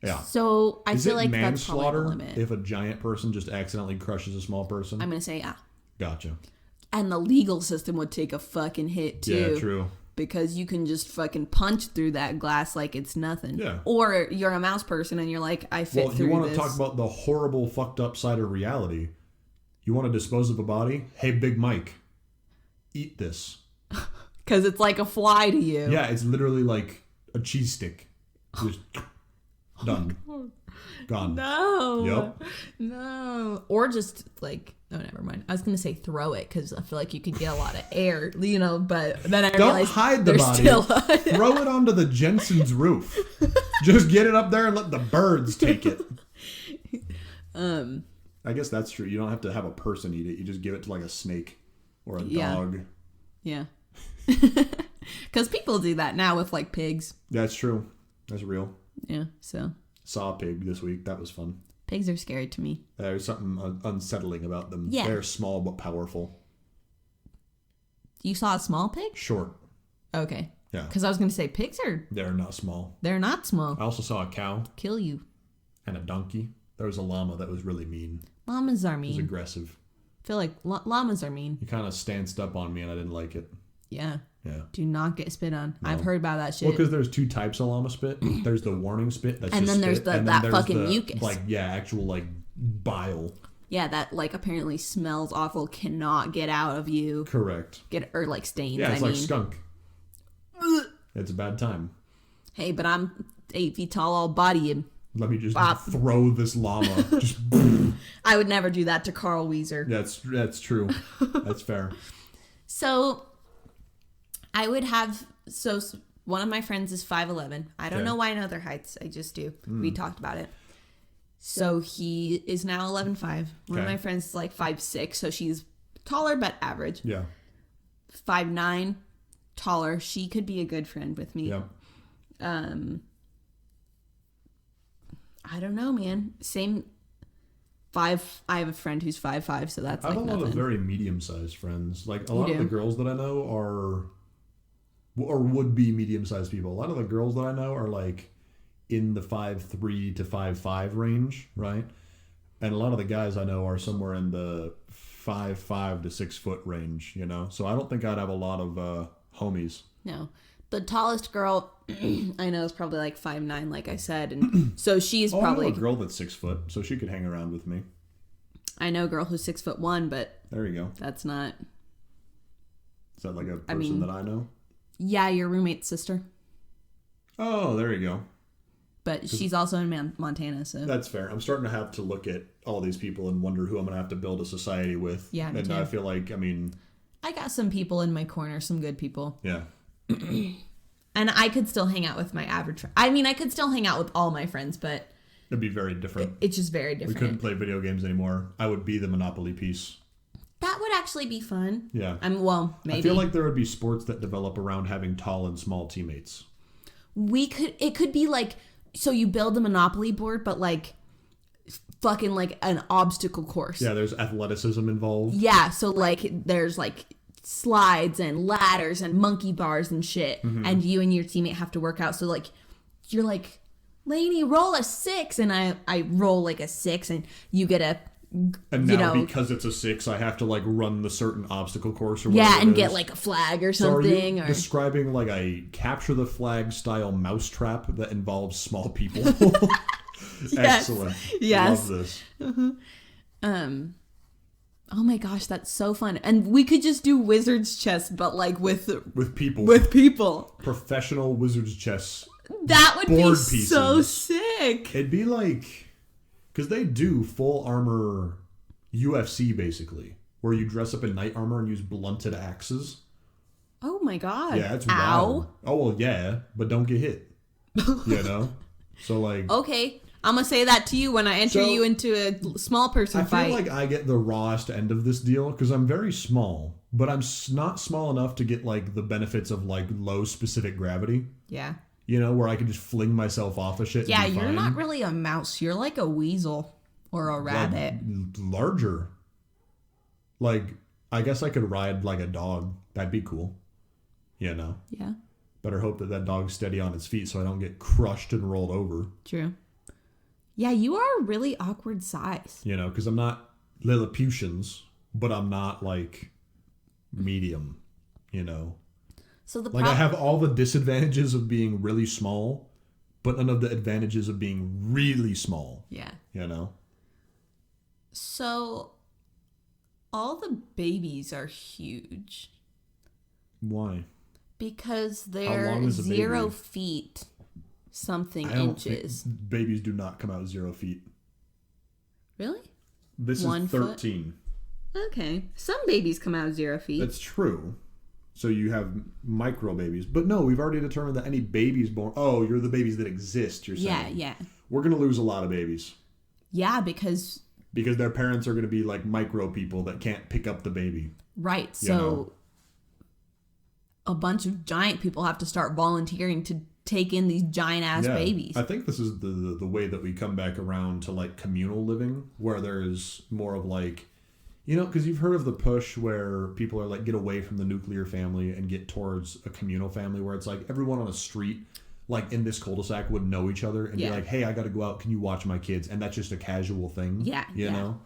Yeah. So I feel like that's probably the manslaughter limit. if a giant person just accidentally crushes a small person? I'm going to say yeah. Gotcha. And the legal system would take a fucking hit too. Yeah, true. Because you can just fucking punch through that glass like it's nothing. Yeah. Or you're a mouse person and you're like, I fit through this. Well, you want to talk about the horrible, fucked up side of reality. You want to dispose of a body? Hey, Big Mike, eat this. Because it's like a fly to you. Yeah, it's literally like a cheese stick. Just done. Gone. No. Yep. No. Or just like, oh, never mind. I was going to say throw it because I feel like you could get a lot of air, but then I realized don't hide the body. Throw it onto the Jensen's roof. Just get it up there and let the birds take it. I guess that's true. You don't have to have a person eat it. You just give it to like a snake or a dog. Yeah. Because people do that now with like pigs. That's true. That's real. Yeah, so. Saw a pig this week. That was fun. Pigs are scary to me. There's something unsettling about them. Yeah. They're small but powerful. You saw a small pig? Short. Okay. Yeah. Because I was going to say pigs are... They're not small. They're not small. I also saw a cow. Kill you. And a donkey. There was a llama that was really mean. Llamas are It was mean. aggressive. I feel like llamas are mean. He kind of stanced up on me and I didn't like it. Yeah. Yeah. Do not get spit on. No. I've heard about that shit. Well, because there's 2 types of llama spit. There's the warning spit. That's and just then there's spit, that fucking mucus. Like, yeah, actual like bile. Yeah, that like apparently smells awful, cannot get out of you. Correct. Or like stains. Yeah, it's I like mean. skunk. It's a bad time. Hey, but I'm 8 feet tall, I'll body you. Let me just throw this llama. Just. I would never do that to Carl Weezer. That's true. That's fair. So, I would have... So, one of my friends is 5'11". I don't know why I know their heights. I just do. We talked about it. So, he is now 11'5". One of my friends is like 5'6", so she's taller but average. Yeah. 5'9", taller. She could be a good friend with me. Yeah. I don't know, man. Same... I have a friend who's 5'5", so that's like I have a lot nothing. of very medium-sized friends. Like, a lot of the girls that I know are... Or would be medium-sized people. A lot of the girls that I know are, like, in the 5'3" to 5'5" range, right? And a lot of the guys I know are somewhere in the 5'5" to 6 foot range, you know? So I don't think I'd have a lot of homies. No. The tallest girl I know is probably like 5'9", like I said, and so she's probably... I know a girl that's 6 foot, so she could hang around with me. I know a girl who's 6'1", but... There you go. That's not... Is that like a person that I know? Yeah, your roommate's sister. Oh, there you go. But she's also in Montana, so... That's fair. I'm starting to have to look at all these people and wonder who I'm going to have to build a society with. Yeah, me and too. I feel like, I got some people in my corner, some good people. Yeah. And I could still hang out with my average... I could still hang out with all my friends, but... It'd be very different. It's just very different. We couldn't play video games anymore. I would be the Monopoly piece. That would actually be fun. Yeah. Maybe. I feel like there would be sports that develop around having tall and small teammates. It could be like... So you build a Monopoly board, but like fucking like an obstacle course. Yeah, there's athleticism involved. Yeah, so like there's like slides and ladders and monkey bars and shit. Mm-hmm. And you and your teammate have to work out. So like you're like, Lainie, roll a 6, and I roll like a 6, and you get a... And now, because it's a 6, I have to like run the certain obstacle course or whatever. Yeah, and get like a flag or something. So are you describing like a capture the flag style mousetrap that involves small people? Yes. Excellent. Yes. Love this. Oh my gosh, that's so fun. And we could just do wizard's chess, but like with people. With people. Professional wizard's chess. That would be pieces. So sick. It'd be like... Because they do full armor UFC, basically, where you dress up in knight armor and use blunted axes. Oh, my God. Yeah, it's Ow. wild. Oh, well, yeah, but don't get hit. You know? So, like... Okay, I'm going to say that to you when I enter you into a small person fight. I feel like I get the rawest end of this deal, because I'm very small, but I'm not small enough to get, like, the benefits of, like, low specific gravity. Yeah. You know, where I can just fling myself off of shit. Yeah, and be you're fine. not really a mouse. You're like a weasel or a rabbit. Like, larger. Like, I guess I could ride like a dog. That'd be cool. You know? Yeah. Better hope that dog's steady on its feet so I don't get crushed and rolled over. True. Yeah, you are a really awkward size. You know, because I'm not Lilliputians, but I'm not like medium, you know? So I have all the disadvantages of being really small, but none of the advantages of being really small. Yeah. You know? So, all the babies are huge. Why? Because they're 0 feet something inches. Babies do not come out 0 feet. Really? This is 13. Foot? Okay. Some babies come out 0 feet. That's true. So you have micro babies. But no, we've already determined that any babies born... Oh, you're the babies that exist, you're saying. Yeah. We're going to lose a lot of babies. Yeah, because their parents are going to be like micro people that can't pick up the baby. Right. So a bunch of giant people have to start volunteering to take in these giant ass babies. I think this is the way that we come back around to like communal living, where there's more of like... You know, because you've heard of the push where people are like, get away from the nuclear family and get towards a communal family, where it's like everyone on a street, like in this cul-de-sac, would know each other and be like, hey, I got to go out. Can you watch my kids? And that's just a casual thing. Yeah. You know?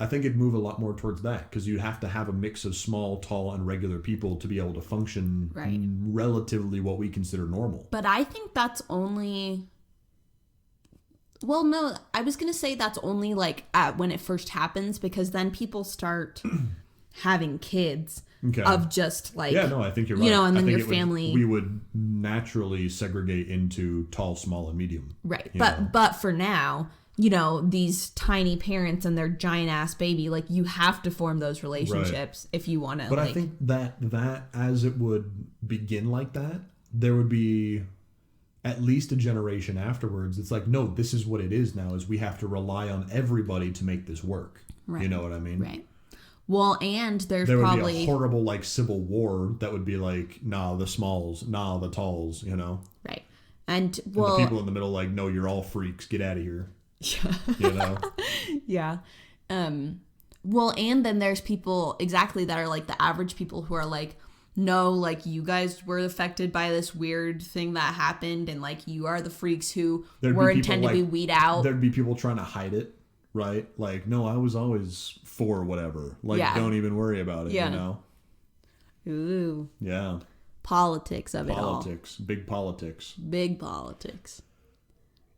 I think it'd move a lot more towards that, because you'd have to have a mix of small, tall, and regular people to be able to function relatively what we consider normal. But I think that's only... Well, no, I was going to say that's only like when it first happens, because then people start having kids of just like... Yeah, no, I think you're right. You know, and then your family... We would naturally segregate into tall, small, and medium. Right. But for now, you know, these tiny parents and their giant ass baby, like you have to form those relationships if you want to. But I think that as it would begin like that, there would be... at least a generation afterwards, it's like, no, this is what it is now, is we have to rely on everybody to make this work. Right. You know what I mean? Right. Well, and there would be a horrible, like, civil war that would be like, nah, the smalls, nah, the talls, you know? Right. And the people in the middle like, no, you're all freaks, get out of here. Yeah. You know? Yeah. Well, and then there's people exactly that are like the average people who are like, no, like you guys were affected by this weird thing that happened, and like you are the freaks who were intended to be weed out. There'd be people trying to hide it, right? Like, no, I was always for whatever. Like, don't even worry about it, you know? Ooh. Yeah. Politics of it all. Politics. Big politics. Big politics.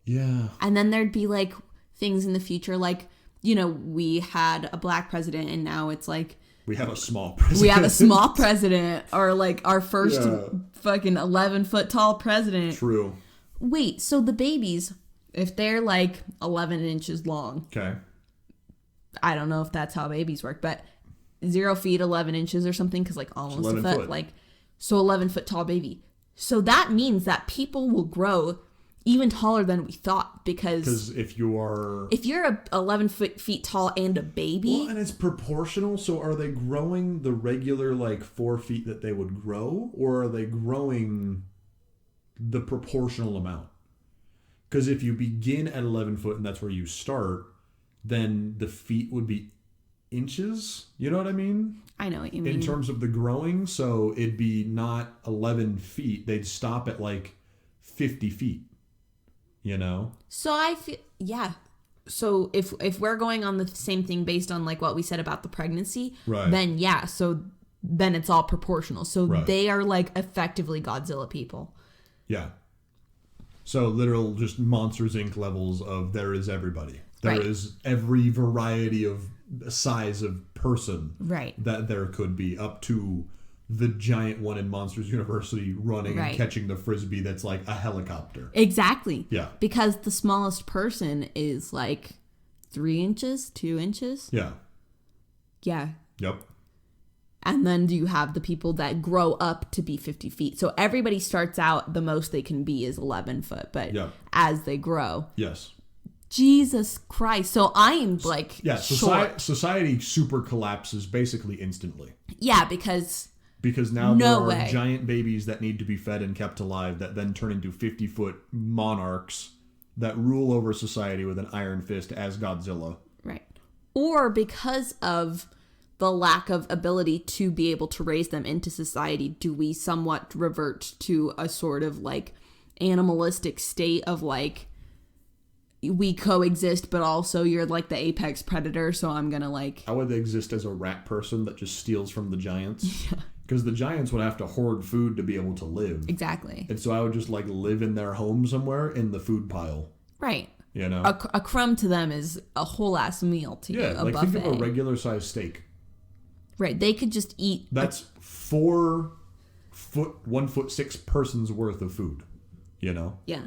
Yeah. And then there'd be like things in the future, like, you know, we had a black president and now it's like We have a small president. We have a small president, or like our first fucking 11-foot tall president. True. Wait, so the babies, if they're like 11 inches long. Okay. I don't know if that's how babies work, but 0 feet, 11 inches or something, because like almost a foot. Like, so 11-foot tall baby. So that means that people will grow even taller than we thought, because if you're 11 feet tall and a baby, well, and it's proportional. So are they growing the regular like 4 feet that they would grow, or are they growing the proportional amount? Because if you begin at 11 foot and that's where you start, then the feet would be inches. You know what I mean? I know what you mean. In terms of the growing, so it'd be not 11 feet. They'd stop at like 50 feet. You know? So I feel, yeah. So if we're going on the same thing based on like what we said about the pregnancy, right, then yeah, so then it's all proportional. So they are like effectively Godzilla people. Yeah. So literal just Monsters Inc. levels of there is everybody. There is every variety of size of person that there could be, up to the giant one in Monsters University running and catching the frisbee that's like a helicopter. Exactly. Yeah. Because the smallest person is like 3 inches, 2 inches. Yeah. Yeah. Yep. And then you have the people that grow up to be 50 feet. So everybody starts out, the most they can be is 11 foot. But as they grow. Yes. Jesus Christ. So I am like society super collapses basically instantly. Yeah, because now there are giant babies that need to be fed and kept alive that then turn into 50-foot monarchs that rule over society with an iron fist as Godzilla. Right. Or because of the lack of ability to be able to raise them into society, do we somewhat revert to a sort of like animalistic state of like, we coexist, but also you're like the apex predator, so I'm gonna like... I would exist as a rat person that just steals from the giants. Yeah. Because the giants would have to hoard food to be able to live. Exactly. And so I would just like live in their home somewhere in the food pile. Right. You know? A crumb to them is a whole ass meal to you. Yeah, like buffet. think of a regular sized steak. Right. They could just eat... That's 4 foot, 1'6" person's worth of food. You know? Yeah.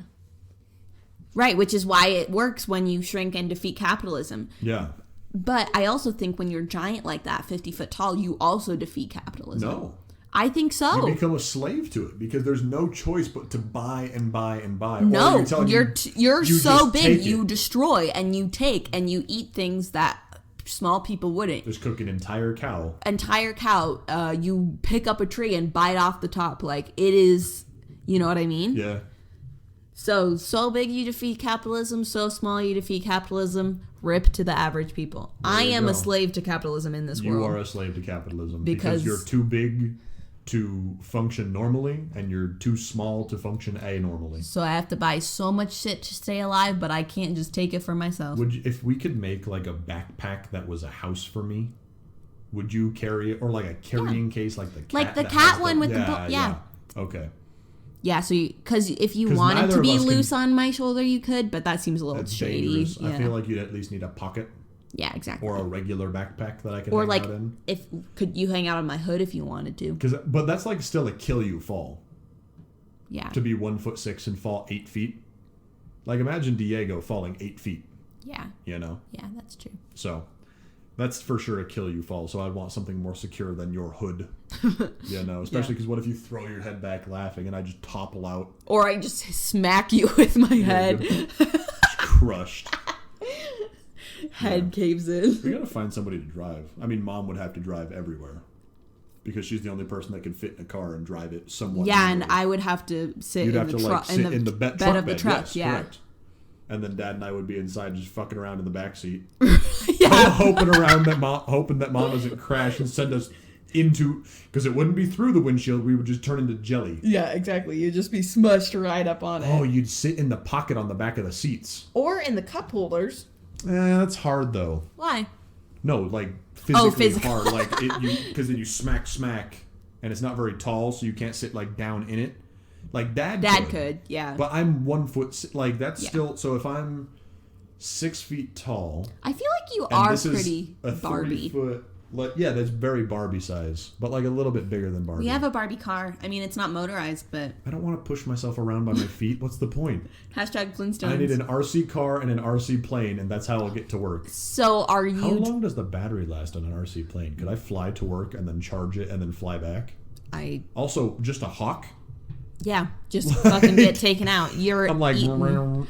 Right, which is why it works when you shrink and defeat capitalism. Yeah. But I also think when you're giant like that, 50 foot tall, you also defeat capitalism. No. I think so. You become a slave to it because there's no choice but to buy and buy and buy. No, you're so big, you destroy and you take and you eat things that small people wouldn't. Just cook an entire cow. You pick up a tree and bite off the top. Like, it is, you know what I mean? Yeah. So big you defeat capitalism, so small you defeat capitalism. Rip to the average people. I am a slave to capitalism in this world. You are a slave to capitalism because you're too big to function normally and you're too small to function anormally. So I have to buy so much shit to stay alive, but I can't just take it for myself. If we could make like a backpack that was a house for me, would you carry it? Or like a carrying case like the cat? Like the cat one with the... Yeah. Okay. Yeah, so because if you wanted to be loose on my shoulder, you could, but that seems a little shady. Yeah. I feel like you'd at least need a pocket. Yeah, exactly. Or a regular backpack that I can hang out in. Could you hang out on my hood if you wanted to? But that's like still a kill you fall. Yeah. To be 1'6" and fall 8 feet. Like imagine Diego falling 8 feet. Yeah. You know? Yeah, that's true. So that's for sure a kill you fall. So I'd want something more secure than your hood. You know, especially because what if you throw your head back laughing and I just topple out? Or I just smack you with my head. Crushed. Head caves in. We gotta find somebody to drive. I mean, Mom would have to drive everywhere because she's the only person that can fit in a car and drive it somewhat. Yeah, and I would have to sit in the bed of the truck. Yes, yeah. Correct. And then Dad and I would be inside just fucking around in the back seat. Yeah. hoping that Mom doesn't crash and send us into... Because it wouldn't be through the windshield. We would just turn into jelly. Yeah, exactly. You'd just be smushed right up on it. Oh, you'd sit in the pocket on the back of the seats. Or in the cup holders. That's hard, though. Why? No, like physically hard. Like, because then you smack, and it's not very tall, so you can't sit like down in it. Like Dad could, yeah. But I'm 1 foot, like that's still. So if I'm 6 feet tall, I feel like you are pretty a Barbie. 30-foot. Like, yeah, that's very Barbie size, but like a little bit bigger than Barbie. We have a Barbie car. I mean, it's not motorized, but... I don't want to push myself around by my feet. What's the point? Hashtag Flintstones. I need an RC car and an RC plane, and that's how I'll get to work. So are you... How long does the battery last on an RC plane? Could I fly to work and then charge it and then fly back? Also, just a hawk? Yeah, just fucking get taken out. I'm like,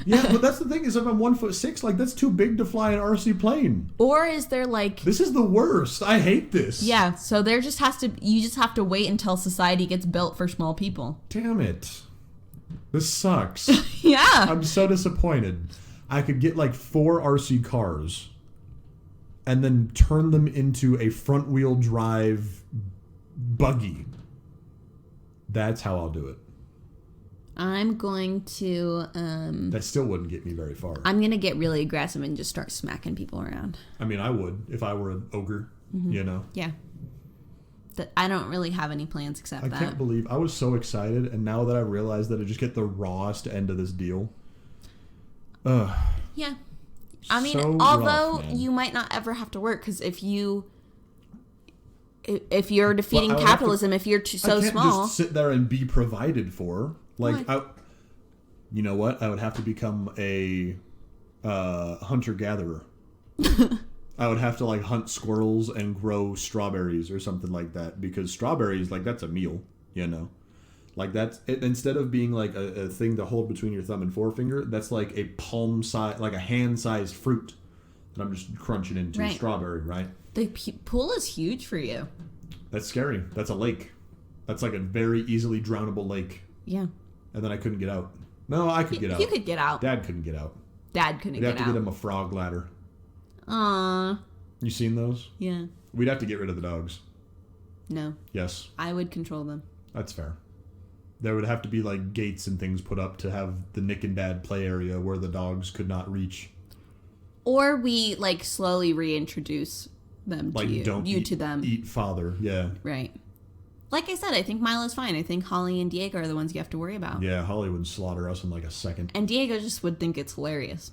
yeah, but that's the thing is if I'm 1'6", like that's too big to fly an RC plane. Or is there like... This is the worst. I hate this. Yeah, so you just have to wait until society gets built for small people. Damn it. This sucks. Yeah. I'm so disappointed. I could get like 4 RC cars and then turn them into a front wheel drive buggy. That's how I'll do it. I'm going to... that still wouldn't get me very far. I'm going to get really aggressive and just start smacking people around. I mean, I would if I were an ogre, you know? Yeah. I don't really have any plans except that. I can't believe... I was so excited, and now that I realize that I just get the rawest end of this deal. Ugh. Yeah. I mean, so although rough, man. you might not ever have to work, because if you're defeating capitalism, if you're so I can't small... just sit there and be provided for. Like, you know what? I would have to become a hunter-gatherer. I would have to, like, hunt squirrels and grow strawberries or something like that. Because strawberries, like, that's a meal, you know? Like, that's... instead of being, like, a thing to hold between your thumb and forefinger, that's, like, a palm-size... like, a hand-sized fruit that I'm just crunching into strawberry, right? The pool is huge for you. That's scary. That's a lake. That's, like, a very easily drownable lake. Yeah. And then I couldn't get out. No, I could get out. You could get out. Dad couldn't get out. Dad couldn't We'd get out. have to get him a frog ladder. Aww. You seen those? Yeah. We'd have to get rid of the dogs. No. Yes. I would control them. That's fair. There would have to be like gates and things put up to have the Nick and Dad play area where the dogs could not reach. Or we like slowly reintroduce them like, to you. Don't to them. Eat father. Yeah. Right. Like I said, I think Milo's fine. I think Holly and Diego are the ones you have to worry about. Yeah, Holly would slaughter us in like a second. And Diego just would think it's hilarious.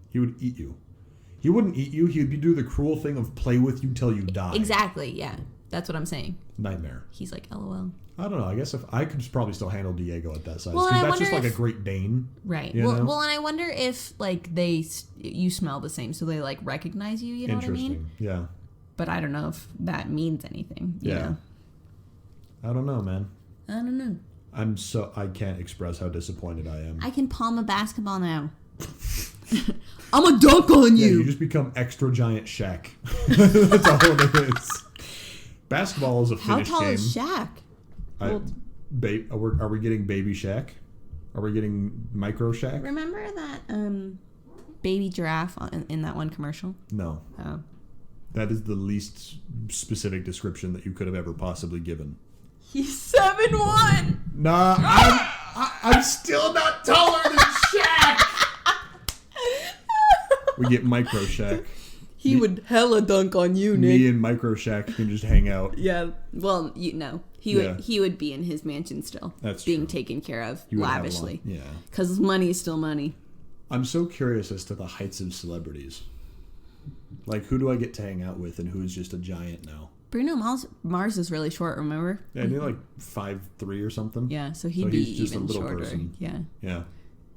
He would eat you. He wouldn't eat you. He'd do the cruel thing of play with you till you die. Exactly, yeah. That's what I'm saying. Nightmare. He's like, LOL. I don't know. I guess if I could probably still handle Diego at that size. Well, Because that's just like a Great Dane. Right. Well, and I wonder if like you smell the same, so they like recognize you, you know what I mean? Yeah. But I don't know if that means anything. You know? I don't know, man. I don't know. I can't express how disappointed I am. I can palm a basketball now. I'm a dunk on you. Yeah, you just become extra giant Shaq. That's all it is. Basketball is a finished game. How tall is Shaq? Are we getting baby Shaq? Are we getting micro Shaq? Remember that baby giraffe in that one commercial? No. Oh. That is the least specific description that you could have ever possibly given. He's 7'1". Nah, I'm still not taller than Shaq. We get micro Shaq. He would hella dunk on you, Nick. Me and micro Shaq can just hang out. Yeah. Well, he would be in his mansion still. That's being true. taken care of lavishly. Yeah. Because money is still money. I'm so curious as to the heights of celebrities. Like, who do I get to hang out with and who's just a giant now? Bruno Mars is really short, remember? Yeah, and you're like 5'3" or something. Yeah, so he'd be just even a little shorter. person. Yeah. Yeah.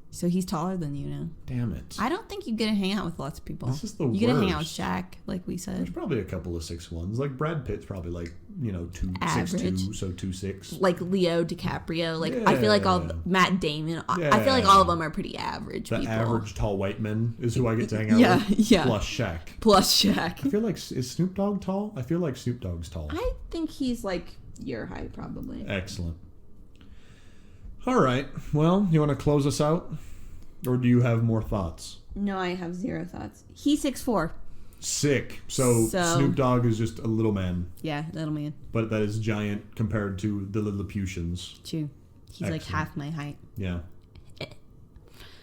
So he's taller than you now. Damn it. I don't think you get to hang out with lots of people. This is the You worst. get to hang out with Shaq, like we said. There's probably a couple of 6'1". Like Brad Pitt's probably like, 6'2", so 2'6". Like Leo DiCaprio. Like I feel like Matt Damon. Yeah. I feel like all of them are pretty average The people. average tall white men is who I get to hang out with. Yeah. Plus Shaq. I feel like, is Snoop Dogg tall? I feel like Snoop Dogg's tall. I think he's like your height, probably. Excellent. All right. Well, you want to close us out? Or do you have more thoughts? No, I have zero thoughts. He's 6'4". Sick. So Snoop Dogg is just a little man. Yeah, little man. But that is giant compared to the Lilliputians. True. He's like half my height. Yeah.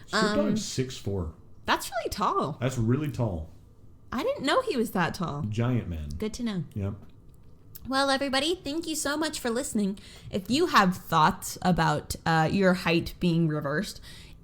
Snoop Dogg's 6'4". That's really tall. That's really tall. I didn't know he was that tall. Giant man. Good to know. Yep. Well, everybody, thank you so much for listening. If you have thoughts about your height being reversed,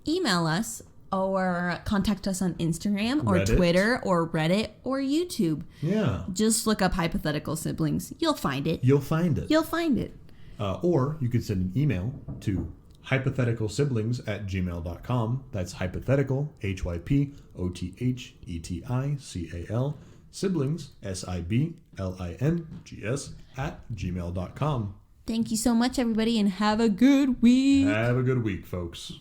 email us or contact us on Instagram or Reddit. Twitter or Reddit or YouTube. Yeah. Just look up Hypothetical Siblings. You'll find it. You'll find it. You'll find it. Or you could send an email to hypotheticalsiblings@gmail.com. That's hypothetical, HYPOTHETICAL, siblings, SIBLINGS, @gmail.com. Thank you so much, everybody, and have a good week. Have a good week, folks.